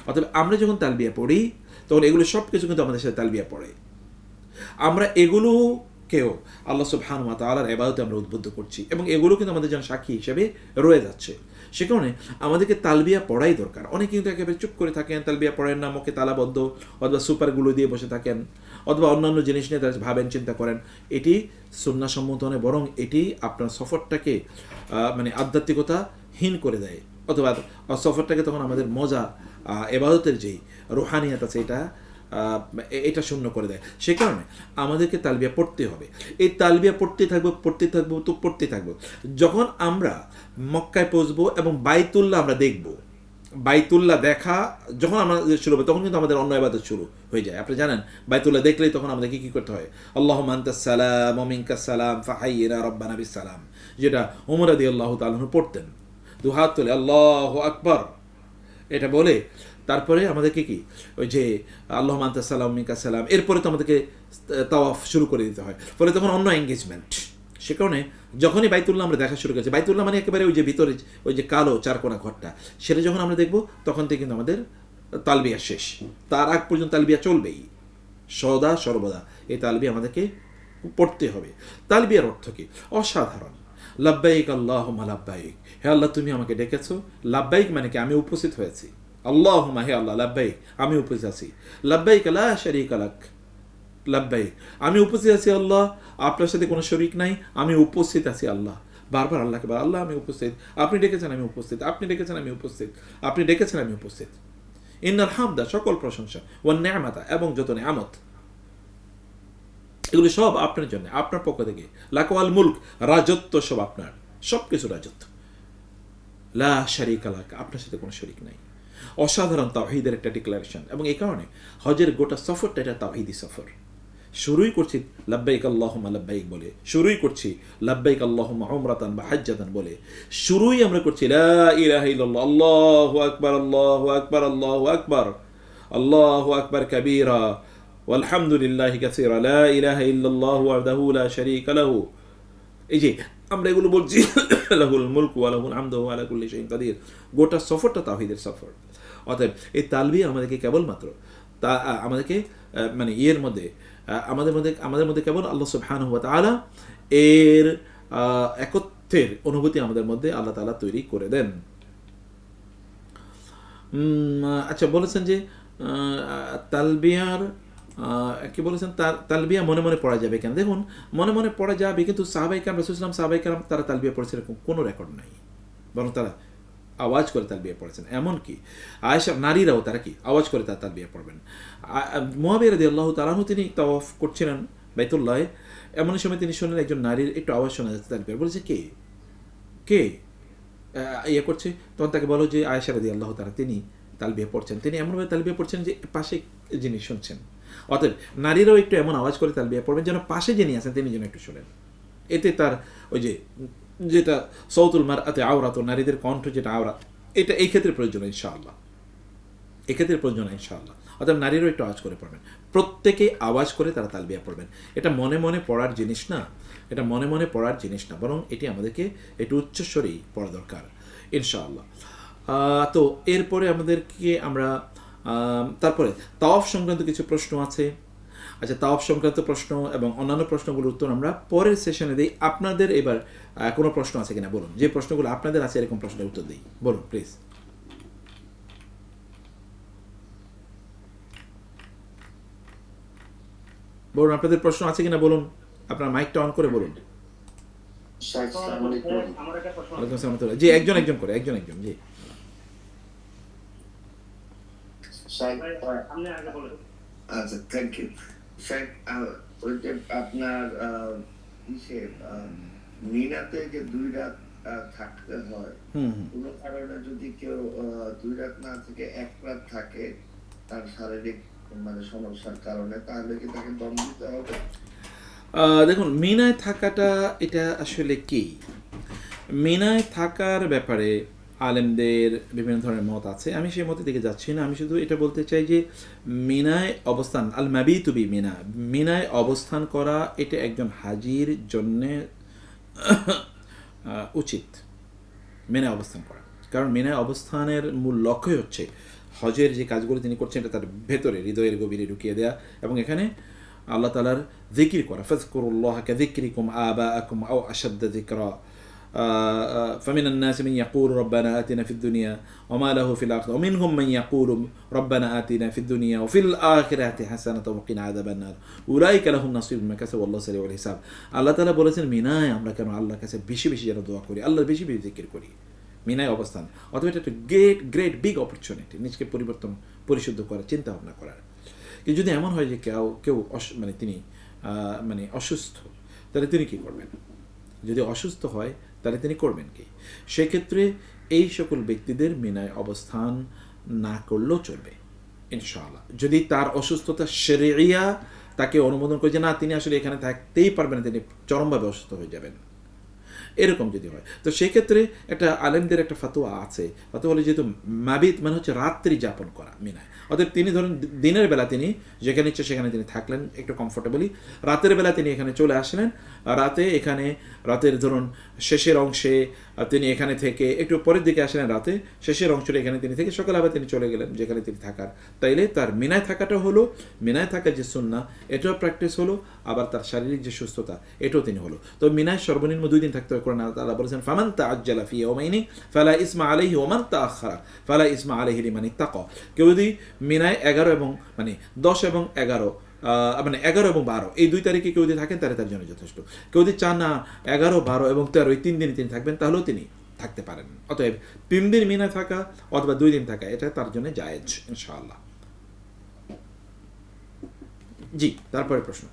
A: অথবা আমরা যখন তালবিয়া পড়ি তখন এগুলো সব কিছু কিন্তু আমাদের সাথে তালবিয়া পড়ে। আমরা এগুলোকেও আল্লাহ সুবহানাহু ওয়া তাআলার ইবাদতে আমরা উদ্বুদ্ধ করছি এবং এগুলো কিন্তু আমাদের যেন সাক্ষী হিসেবে রয়ে যাচ্ছে। সে কারণে আমাদেরকে তালবিয়া পড়াই দরকার। অনেকে কিন্তু একেবারে চুপ করে থাকেন, তালবিয়া পড়েন না, মুখে তালাবদ্ধ অথবা সুপারগুলো দিয়ে বসে থাকেন অথবা অন্যান্য জিনিস নিয়ে তারা ভাবেন, চিন্তা করেন। এটি সুন্নাহসম্মত নয়, বরং এটি আপনার সফরটাকে মানে আধ্যাত্মিকতাহীন করে দেয়, অথবা সফরটাকে তখন আমাদের মজা ইবাদতের যেই রুহানিয়াত আছে এটা শূন্য করে দেয়। সে কারণে আমাদেরকে তালবিয়া পড়তে হবে। এই তালবিয়া পড়তে থাকবো। যখন আমরা মক্কায় পৌঁছবো এবং বাইতুল্লাহ আমরা দেখব, বাইতুল্লাহ দেখা যখন আমরা শুরু হবে তখন কিন্তু আমাদের অন্য ইবাদত শুরু হয়ে যায়। আপনি জানেন বাইতুল্লাহ দেখলেই তখন আমাদেরকে কী করতে হয়, আল্লাহুম্মা আনতাস সালাম ওয়া মিনকাস সালাম ফাহাইয়িনা রাব্বানা বিস সালাম, যেটা ওমর রাদিয়াল্লাহু তাআলা আনহু পড়তেন। দু হাত তুলে আল্লাহু আকবার এটা বলে তারপরে আমাদেরকে কি ওই যে আল্লাহুম্মা আনতাস সালাম মিনকাস সালাম, এরপরে তো আমাদেরকে তাওয়াফ শুরু করে দিতে হয়, ফলে তখন অন্য এঙ্গেজমেন্ট। সে কারণে যখনই বাইতুল্লাহ আমরা দেখা শুরু করেছি, বাইতুল্লাহ মানে একেবারে ওই যে ভিতরে ওই যে কালো চারকোনা ঘরটা, সেটা যখন আমরা দেখব তখন থেকে কিন্তু আমাদের তালবিয়া শেষ, তার আগ পর্যন্ত তালবিয়া চলবেই সদা সর্বদা, এই তালবিয়া আমাদেরকে পড়তে হবে। তালবিয়ার অর্থ কি? অসাধারণ। লাব্বাইক আল্লাহুম্মা লাব্বাইক, হে আল্লাহ তুমি আমাকে ডেকেছো। লাব্বাইক মানে কি? আমি উপস্থিত হয়েছি। আল্লাহুম্মা, হে আল্লাহ, লাব্বাইক আমি উপস্থিত আছি। লাব্বাইক লা শারীকা লাক, লাব্বাইক আমি উপস্থিত আছি আল্লাহ, আপনার সাথে কোনো শরীক নাই, আমি উপস্থিত আছি আল্লাহ। বারবার আল্লাহকে বল, আল্লাহ আমি উপস্থিত, আপনি ডেকেছেন আমি উপস্থিত, আপনি ডেকেছেন আমি উপস্থিত, আপনি ডেকেছেন আমি উপস্থিত। ইন্নাল হামদা সকল প্রশংসা, ওয়ান নি'মাতা এবং যত নিয়ামত, এগুলি সব আপনার জন্য, আপনার পক্ষ থেকে। লাকওয়াল মুলক রাজত্ব সব আপনার, সব কিছু রাজত্ব। লা শারীকা লাক আপনার সাথে কোনো শরীক নাই। অসাধারণ তাওহীদের একটা ডিক্লারেশন, এবং এই কারণে হজের গোটা সফরটা এটা তাওহীদি সফর। শুরুই করছি লাব্বাইক আল্লাহুম্মা লাব্বাইক বলে, শুরুই করছি লাব্বাইক আল্লাহুম্মা উমরাতান বা হাজ্জাতান বলে, শুরুই আমরা করছি লা ইলাহা ইল্লাল্লাহ, আল্লাহু আকবার, আল্লাহু আকবার, আল্লাহু আকবার, আল্লাহু আকবার কাবীরা ওয়ালহামদুলিল্লাহি কাসীরা, লা ইলাহা ইল্লাল্লাহু ওয়াহদাহু লা শারীকা লাহু। এই যে আমরা এগুলো বলছি, লাহুল মুলকু ওয়া লাহুল হামদু ওয়া আলা কুল্লি শাইইন কাদির, গোটা সফরটা তাওহীদের সফর। অতএব এই তালবিয়া আমাদেরকে কেবলমাত্র তা আমাদেরকে মানে ইয়ের মধ্যে আমাদের মধ্যে কেবল আল্লাহ সুবহানাহু ওয়া তাআলা এর একত্বের অনুভূতি আমাদের মধ্যে আল্লাহ তাআলা তৈরি করে দেন। আচ্ছা, বলেছেন যে তালবিয়ার কি বলেছেন, তালবিয়া মনে মনে পড়া যাবে কেন? দেখুন, মনে মনে পড়া যাবে, কিন্তু সাহাবায়ে কেরাম, রাসূল সাল্লাল্লাহু আলাইহি ওয়াসাল্লাম তারা তালবিয়া পড়েছে এরকম কোনো রেকর্ড নাই, বরং তারা আওয়াজ করে তালবিয়া পড়েছেন। এমনকি আয়েশা নারীরাও তারা কি আওয়াজ করে তার তালবিয়া পড়বেন। মুআবিয়া রাদিয়াল্লাহু তাআলা আনহু তিনি তাওয়াফ করছিলেন বাইতুল্লাহে, এমন সময় তিনি শুনলেন একজন নারীর একটু আওয়াজ শোনা যাচ্ছে তালবিয়া, বলেছে কে কে ইয়ে করছে? তখন তাকে বলো যে আয়েশা রাদিয়াল্লাহু তাআলা তিনি তালবিয়া পড়ছেন, তিনি এমনভাবে তালবিয়া পড়ছেন যে পাশে যিনি শুনছেন। অতএব নারীরাও একটু এমন আওয়াজ করে তালবিয়া পড়বেন যেন পাশে যিনি আছেন তিনি যেন একটু শোনেন। এতে তার ওই যে যেটা সৌতুল মারআতি আওরাত, নারীদের কণ্ঠ যেটা আওরাত, এটা এই ক্ষেত্রে প্রয়োজন ইনশাআল্লাহ, এক্ষেত্রে প্রয়োজন ইনশাআল্লাহ। অর্থাৎ নারীরাও একটু আওয়াজ করে পড়বেন, প্রত্যেকে আওয়াজ করে তারা তালবিয়া পড়বেন। এটা মনে মনে পড়ার জিনিস না, এটা মনে মনে পড়ার জিনিস না, বরং এটি আমাদেরকে একটু উচ্চস্বরেই পড়া দরকার ইনশাআল্লাহ। তো এরপরে আমাদেরকে আমরা তারপরে তাওয়াফ সংক্রান্ত কিছু প্রশ্ন আছে। আচ্ছা, তাওয়াফ সংক্রান্ত প্রশ্ন এবং অন্যান্য প্রশ্নগুলোর উত্তর আমরা পরের সেশনে দিই। আপনাদের এবার কোনো প্রশ্ন আছে কিনা বলুন, যে প্রশ্নগুলো আপনাদের আছে এরকম প্রশ্নের উত্তর দিই, বলুন প্লিজ। বলুন আপনাদের প্রশ্ন আছে কিনা বলুন, আপনার মাইকটা অন করে বলুন। জি, একজন করে, একজন জি।
F: আচ্ছা, থ্যাংক ইউ স্যার। ওই যে আপনার মিনাতে যে 2 রাত থাকতে হয়, কোনো কারণে যদি কেউ 2 রাত না থেকে 1 রাত থাকে তার শারীরিক মানে সমস্যার কারণে, তাহলে কি তাকে দম দিতে হবে?
A: দেখুন, মিনায় থাকাটা এটা আসলে কি, মিনায় থাকার ব্যাপারে আলেমদের বিভিন্ন ধরনের মত আছে, আমি সেই মতের দিকে যাচ্ছি না। আমি শুধু এটা বলতে চাই যে মিনায় অবস্থান, আল মাবিতু বি মিনা, মিনায় অবস্থান করা এটা একজন হাজির জন্যে উচিত, মিনায় অবস্থান করা। কারণ মিনায় অবস্থানের মূল লক্ষ্যই হচ্ছে হজের যে কাজগুলো তিনি করছেন এটা তার ভেতরে হৃদয়ের গভীরে ঢুকিয়ে দেয়া, এবং এখানে আল্লাহ তাআলার যিকির করা। ফাযকুরুল্লাহা কাযিকরিকুম আবাআকুম আও আশাদ্দা যিকরা فمن الناس من يقول ربنا آتنا في الدنيا وما له في الآخرة ومنهم من يقول ربنا آتنا في الدنيا وفي الآخرة حسنة وقنا عذاب النار أولئك لهم نصيب مما كسبوا والله سريع الحساب। আল্লাহ তাআলা বলেছেন মিনায় আমরা কেন আল্লাহর কাছে বেশি বেশি যেন দোয়া করি, আল্লাহর বেশি বেশি জিকির করি, মিনায় অবস্থান। অথবা এটা একটা গ্রেট বিগ অপরচুনিটি নিজকে পরিশুদ্ধ করার, চিন্তা ভাবনা করার। কিন্তু যদি এমন হয় যে কেউ মানে তিনি মানে অসুস্থ, তাহলে তিনি কী করবেন? যদি অসুস্থ হয় তাহলে তিনি করবেন কি? সেক্ষেত্রে এই সকল ব্যক্তিদের মিনায় অবস্থান না করলেও চলবে ইনশাআল্লাহ, যদি তার অসুস্থতা শরীয়িয়া তাকে অনুমোদন করে যে না তিনি আসলে এখানে থাকতেই পারবেন না, তিনি চরমভাবে অসুস্থ হয়ে যাবেন, এরকম যদি হয়। তো সেই ক্ষেত্রে একটা আলেমদের একটা ফাতোয়া আছে, ফাতোয়া হলো যেহেতু মাবিত মানে হচ্ছে রাত্রি যাপন করা মিনায়, অতএব তিনি ধরেন দিনের বেলা তিনি যেখানে ইচ্ছে সেখানে তিনি থাকলেন একটু কমফোর্টেবলি, রাতের বেলা তিনি এখানে চলে আসলেন, রাতে এখানে রাতের ধরুন শেষের অংশে তিনি এখানে থেকে একটু পরের দিকে আসলেন, রাতে শেষের অংশটা এখানে তিনি থেকে সকালে আবার তিনি চলে গেলেন যেখানে তিনি থাকার, তাইলে তার মিনায় থাকাটা হলো, মিনায় থাকার যে সুন্নাহ এটাও প্র্যাকটিস হলো, আবার তার শারীরিক যে সুস্থতা এটাও তিনি হলো। তো মিনায় সর্বনিম্ন 2 দিন থাকতে হবে। কোরআন আল্লাহ বলেছেন ফামান তাআজ্জালা ফি ইয়াওমাইনি ফালা ইসমা আলাইহি ওয়া মান তাআখারা ফালা ইসমা আলাইহি লিমান ইত্তাকা। কেউ যদি মিনায় 11 এবং মানে 10 এবং 11 মানে 11 এবং 12 এই 2 তারিখে কেউ যদি থাকেন তাহলে তার জন্য যথেষ্ট। কেউ যদি চান না 11, 12 এবং 13 এই 3 দিন তিনি থাকবেন তাহলেও তিনি থাকতে পারেন। অতএব 3 দিন মিনায় থাকা অথবা 2 দিন থাকা এটা তার জন্য জায়েজ ইনশাআল্লাহ। জি, তারপরে প্রশ্ন।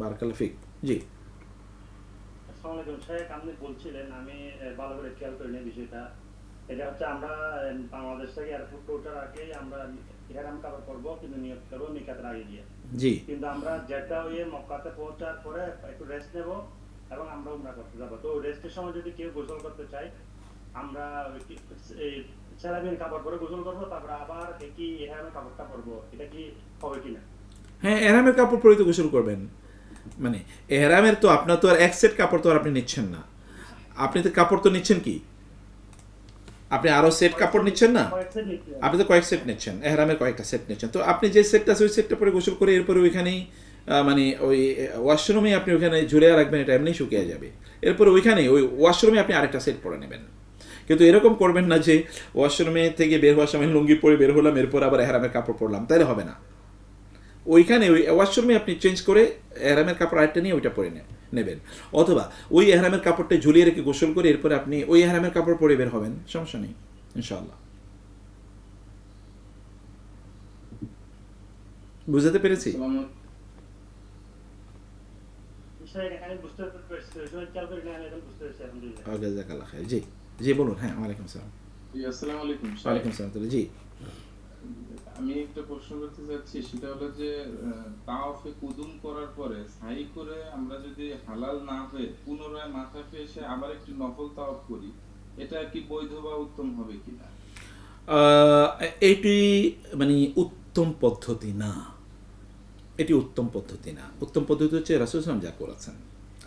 A: বারাকাল্লাহ ফিক। জি,
G: আসসালামু আলাইকুম শেখ, আপনি বলছিলেন, আমি ভালো করে খেয়াল করিনি বিষয়টা, এটা হচ্ছে আমরা বাংলাদেশ থেকে এয়ারপোর্টে ওঠার আগে আমরা ইহরাম কাপড় পরবো, কিন্তু নিয়ত করবো মিকাতের আগে গিয়ে।
A: জি,
G: কিন্তু আমরা জেদ্দা হয়ে মক্কাতে পৌঁছার পরে একটু রেস্ট নেব এবং আমরা উমরা করতে যাবো। তো রেস্টের সময় যদি কেউ গোসল করতে চায়, আমরা সেরাবিন কাপড় পরে গোসল করবো, তারপরে আবার কি ইহরামের কাপড়টা পরবো, এটা কি হবে কিনা?
A: হ্যাঁ, এহরামের কাপড় পরে তো গোসল করবেন। মানে এহরামের তো আপনার তো আর এক সেট কাপড় তো আর আপনি নিচ্ছেন না, আপনি তো কাপড় তো নিচ্ছেন কি, আপনি আরো সেট কাপড় নিচ্ছেন না, আপনি তো কয়েক সেট নিচ্ছেন, এহরামের কয়েকটা সেট নিচ্ছেন। তো আপনি যে সেটটা আছে ওই সেটটা পরে গোসল করে এরপরে ওইখানেই মানে ওই ওয়াশরুমে আপনি ওইখানে ঝুলে রাখবেন, এটা এমনি শুকিয়ে যাবে। এরপরে ওইখানে ওই ওয়াশরুমে আপনি আরেকটা সেট পরে নেবেন। কিন্তু এরকম করবেন না যে ওয়াশরুমে থেকে বের হওয়ার সময় লুঙ্গি পরে বের হলাম, এরপর আবার এহরামের কাপড় পরলাম, তাহলে হবে না। ওইখানে ওই ওয়াশরুমে আপনি চেঞ্জ করে এহরামের কাপড় আরেকটা নিয়ে ওইটা পরে নেবেন, অথবা ওই এহরামের কাপড়টা ঝুলিয়ে রেখে গোসল করে এরপরে আপনি ওই এহরামের কাপড় পরে বের হবেন, সমস্যা নেই ইনশাআল্লাহ। বুঝতে পেরেছি? জি জি বলুন। হ্যাঁ, ওয়ালাইকুম আসসালাম।
H: আসসালামু আলাইকুম।
A: ওয়ালাইকুম আসসালাম। জি,
H: আমি একটা প্রশ্ন করতে চাচ্ছি, সেটা হলো যে তাওয়াফে কুদুম করার পরে সাই করে আমরা যদি হালাল না হয়ে পুনরায় মাথা ফেসে আবার একটু নফল তাওয়াফ করি, এটা কি বৈধ বা উত্তম হবে কিনা?
A: এটি মানে উত্তম পদ্ধতি না, এটি উত্তম পদ্ধতি না। উত্তম পদ্ধতি হচ্ছে রাসূল সাল্লাল্লাহু আলাইহি ওয়াসাল্লাম যা করেছেন,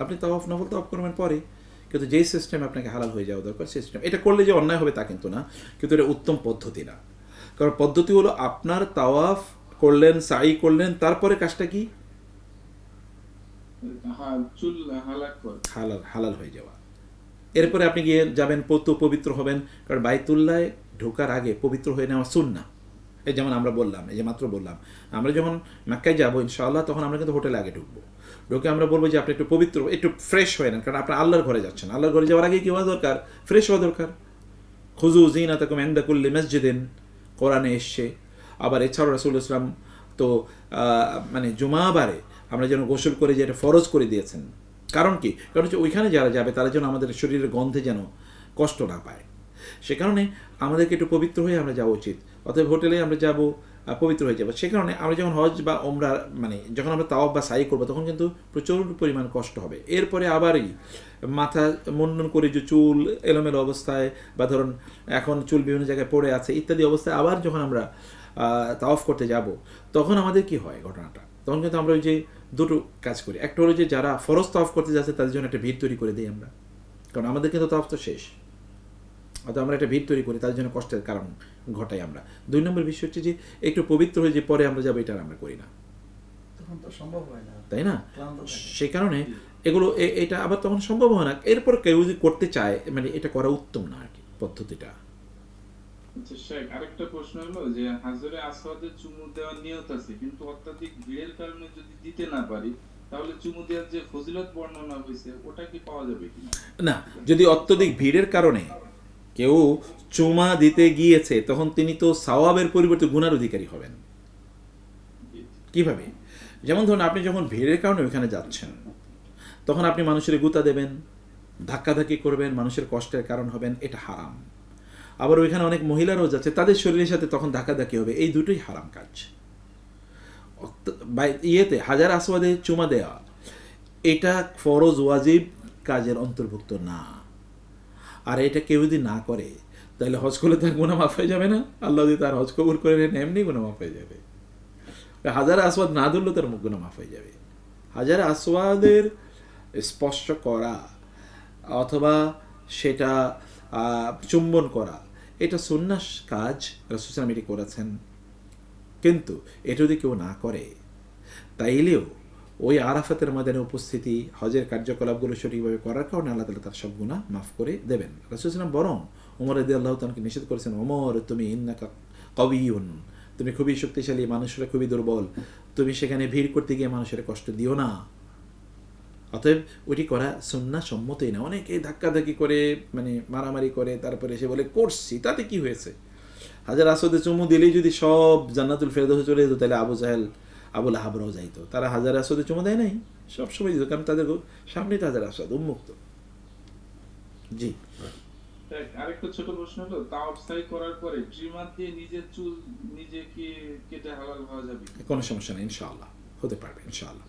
A: আপনি তাওয়াফ নফল তাওয়াফ করবেন পরে, কিন্তু যেই সিস্টেম আপনাকে হালাল হয়ে যাওয়া দরকার সিস্টেম, এটা করলে যে অন্যায় হবে তা কিন্তু না, কিন্তু এটা উত্তম পদ্ধতি না। কারণ পদ্ধতি হলো আপনার তাওয়াফ করলেন, সাই করলেন, তারপরে কাজটা কি
H: চুল হালাক করে
A: হালাল হয়ে যাওয়া, এরপরে আপনি গিয়ে যাবেন পবিত্র হবেন। কারণ বাইতুল্লাহ ঢোকার আগে পবিত্র হয়ে নেওয়া সুন্নাহ। এই যেমন আমরা বললাম, এই যে মাত্র বললাম, আমরা যখন মক্কায় যাবো ইনশাআল্লাহ তখন আমরা কিন্তু হোটেলে আগে ঢুকবো, ঢুকে আমরা বলবো যে আপনি একটু পবিত্র, একটু ফ্রেশ হয়ে নেন, কারণ আপনার আল্লাহর ঘরে যাচ্ছেন, আল্লাহর ঘরে যাওয়ার আগে কি হওয়া দরকার, ফ্রেশ হওয়া দরকার। খুযু যিনাতাকুম ইনদা কুল্লি মসজিদিন কোরআনে এসছে। আবার এছাড়াও রাসূলুল্লাহ সাল্লাল্লাহু আলাইহি ওয়াসাল্লাম তো মানে জুমাবারে আমরা যেন গোসল করে যে এটা ফরজ করে দিয়েছেন। কারণ কি? কারণ হচ্ছে ওইখানে যারা যাবে তারা যেন আমাদের শরীরের গন্ধে যেন কষ্ট না পায়, সে কারণে আমাদেরকে একটু পবিত্র হয়ে আমরা যাওয়া উচিত। অতএব হোটেলে আমরা যাব, পবিত্র হয়ে যাবো। সে কারণে আমরা যখন হজ বা ওমরা মানে যখন আমরা তাওয়াফ বা সাই করবো তখন কিন্তু প্রচুর পরিমাণ কষ্ট হবে। এরপরে আবারই মাথা মুন্ডন করে যে চুল এলোমেলো অবস্থায় বা ধরুন এখন চুল বিভিন্ন জায়গায় পড়ে আছে ইত্যাদি অবস্থায় আবার যখন আমরা তাওয়াফ করতে যাব তখন আমাদের কি হয় ঘটনাটা, তখন কিন্তু আমরা ওই যে দুটো কাজ করি। একটা হলো যে যারা ফরজ তাওয়াফ করতে যাচ্ছে তাদের জন্য একটা ভিড় তৈরি করে দিই আমরা, কারণ আমাদের কিন্তু তাওয়াফ তো শেষ, অর্থাৎ আমরা একটা ভিড় তৈরি করি, তাদের জন্য কষ্টের কারণ ঘটাই আমরা। 2 নম্বর বিষয় হচ্ছে যে একটু পবিত্র হয়ে যে পরে আমরা যাবো, এটা আমরা করি না,
I: তখন তো সম্ভব হয় না,
A: তাই না? সেই কারণে এগুলো এটা আবার তখন সম্ভব হয় না। এরপর কেউ যদি করতে চায় মানে এটা করা উত্তম না আর কি পদ্ধতিটা।
H: আচ্ছা শেখ, আরেকটা প্রশ্ন হলো যে হাজরে আসওয়াদে চুমু দেওয়ার নিয়ত আছে, কিন্তু অত্যাধিক ভিড়ের কারণে যদি দিতে না পারি তাহলে চুমু দেওয়ার যে ফজিলত বর্ণনা হয়েছে ওটা কি পাওয়া যাবে কিনা?
A: না, যদি অত্যধিক ভিড়ের কারণে কেউ চুমা দিতে গিয়েছে তখন তিনি তো সওয়াবের পরিবর্তে গুনার অধিকারী হবেন। কিভাবে? যেমন ধরুন আপনি যখন ভিড়ের কারণে ওইখানে যাচ্ছেন তখন আপনি মানুষের গুতা দেবেন, ধাক্কাধাক্কি করবেন, মানুষের কষ্টের কারণ হবেন, এটা হারাম। আবার ওইখানে অনেক মহিলারাও যাচ্ছে, তাদের শরীরের সাথে তখন ধাক্কাধাক্কি হবে, এই দুটোই হারাম কাজ। ইয়েতে হাজার আসওয়াদে চুমা দেওয়া এটা ফরজ ওয়াজিব কাজের অন্তর্ভুক্ত না। আর এটা কেউ যদি না করে তাহলে হজ করলে তার গুনাহ মাফ হয়ে যাবে না? আল্লাহ যদি তার হজ কবুল করে নেন এমনি গুনাহ মাফ হয়ে যাবে। হাজার আসওয়াদ না ধরলেও তার গুনাহ মাফ হয়ে যাবে। হাজার আসওয়াদের স্পর্শ করা অথবা সেটা চুম্বন করা এটা সুন্নাহ কাজ, রাসূল সাল্লাল্লাহু আলাইহি ওয়াসাল্লাম এটি করেছেন। কিন্তু এটা যদি কেউ না করে তাইলেও ওই আরাফাতের ময়দানে উপস্থিতি হজের কার্যকলাপগুলো সঠিকভাবে করার কারণে আল্লাহ তাআলা তার সব গুনাহ মাফ করে দেবেন। রাসূল সাল্লাল্লাহু আলাইহি ওয়াসাল্লাম বরং ওমর রাদিয়াল্লাহু তাআলাকে নিষেধ করেছেন, ওমর তুমি ইন্নাকা কাওয়িয়ুন, তুমি খুবই শক্তিশালী, মানুষরা খুবই দুর্বল, তুমি সেখানে ভিড় করতে গিয়ে মানুষের কষ্ট দিও না। অতএব ওইটি করা সুন্নাহ সম্মতই না। অনেকে ধাক্কাধাক্কি করে মানে মারামারি করে তারপরে এসে বলে করছি, তাতে কি হয়েছে? হাজার আসওয়াদে চুমু দিলেই যদি সব জান্নাতুল ফেরদৌসে চলে যেত তাহলে আবু জাহেল আবু লাহাবরাও যাইতো। তারা হাজার আসওয়াদে চুমু দেয় নাই, সব সময় দিত, কারণ তাদের সামনেই তো হাজার আসওয়াদ উন্মুক্ত। জি,
H: আরেকটা ছোট প্রশ্ন হলো, তাওয়াফ সাই করার পরে ট্রিমার দিয়ে নিজের চুল নিজে কি কেটে হালাল হওয়া যাবে?
A: কোনো সমস্যা নেই, ইনশাআল্লাহ হতে পারবে ইনশাআল্লাহ।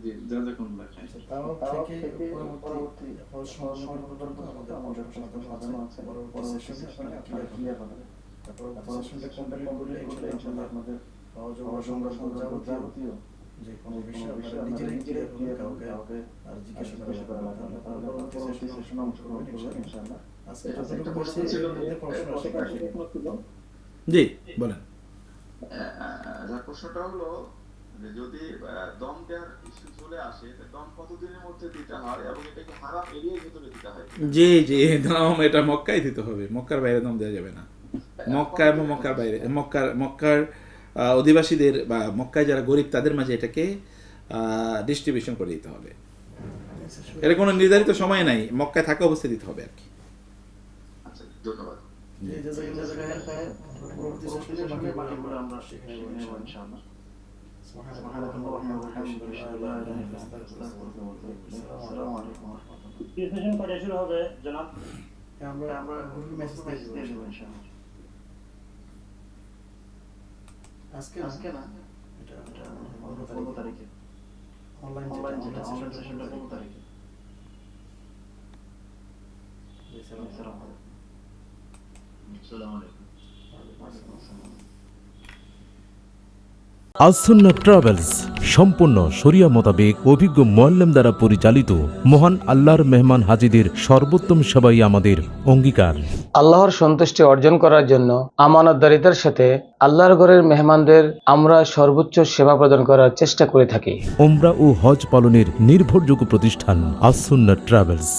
H: জি, জাযাকুমুল্লাহ খাইর।
I: তাও থেকে পরবর্তী হজ সমাপন পর্যন্ত আমাদের সাজানো আছে, পরবর্তী সেশনে আপনারা ক্লিয়ার হবে। তারপর সেশনটা কমপ্লিট করলে ইনশাআল্লাহ আপনাদের হজ উমরা যাবতীয় যে কোনো বিষয় আপনারা নিজেরাই ক্লিয়ার করবেন, কাউকে আর জিজ্ঞাসা করা লাগবে না। তাহলে পরবর্তী সেশনে অংশগ্রহণ করবেন ইনশাআল্লাহ। আচ্ছা, এটা বলছি এর প্রশ্ন আসে।
A: জি বলেন।
J: প্রশ্নটা হলো যে যদি দম দেওয়ার ইস্যু চলে আসে, দম কতদিনের মধ্যে দিতে হয় এবং এটা কি হারাম এরিয়ার ভিতরে দিতে হয়?
A: জি জি, দম এটা মক্কায় দিতে হবে, মক্কার বাইরে দম দেওয়া যাবে না। মক্কা এবং মক্কার বাইরে, মক্কার অধিবাসীদের বা মক্কায় যারা গরিব তাদের মাঝে এটাকে ডিস্ট্রিবিউশন করে দিতে হবে। এর কোনো নির্ধারিত সময় নাই, মক্কায় থাকা অবস্থায় দিতে হবে আর কি।
J: আচ্ছা, ধন্যবাদ।
I: পরবর্তী সেশনে বাকিগুলো আমরা শিখে নেব ইনশাআল্লাহ।
G: সেশন কয়টা শুরু হবে জনাব?
I: আমরা গ্রুপে মেসেজ দিয়ে দেব ইনশাআল্লাহ। আজকে না, এটা 15 তারিখে অনলাইন সেশনটা 15 তারিখে। আসসালামু আলাইকুম।
C: আল-সুন্নাহ ট্রাভেলস সম্পূর্ণ শরিয়া মোতাবেক অভিজ্ঞ মুআল্লিম দ্বারা পরিচালিত মহান আল্লাহর মেহমান হাজীদের সর্বোত্তম সেবাই আমাদের অঙ্গীকার।
D: আল্লাহর সন্তুষ্টি অর্জন করার জন্য আমানতদারিতার সাথে আল্লাহর ঘরের মেহমানদের আমরা সর্বোচ্চ সেবা প্রদান করার চেষ্টা করে থাকি।
C: উমরা ও হজ পালনের নির্ভরযোগ্য প্রতিষ্ঠান আল-সুন্নাহ ট্রাভেলস।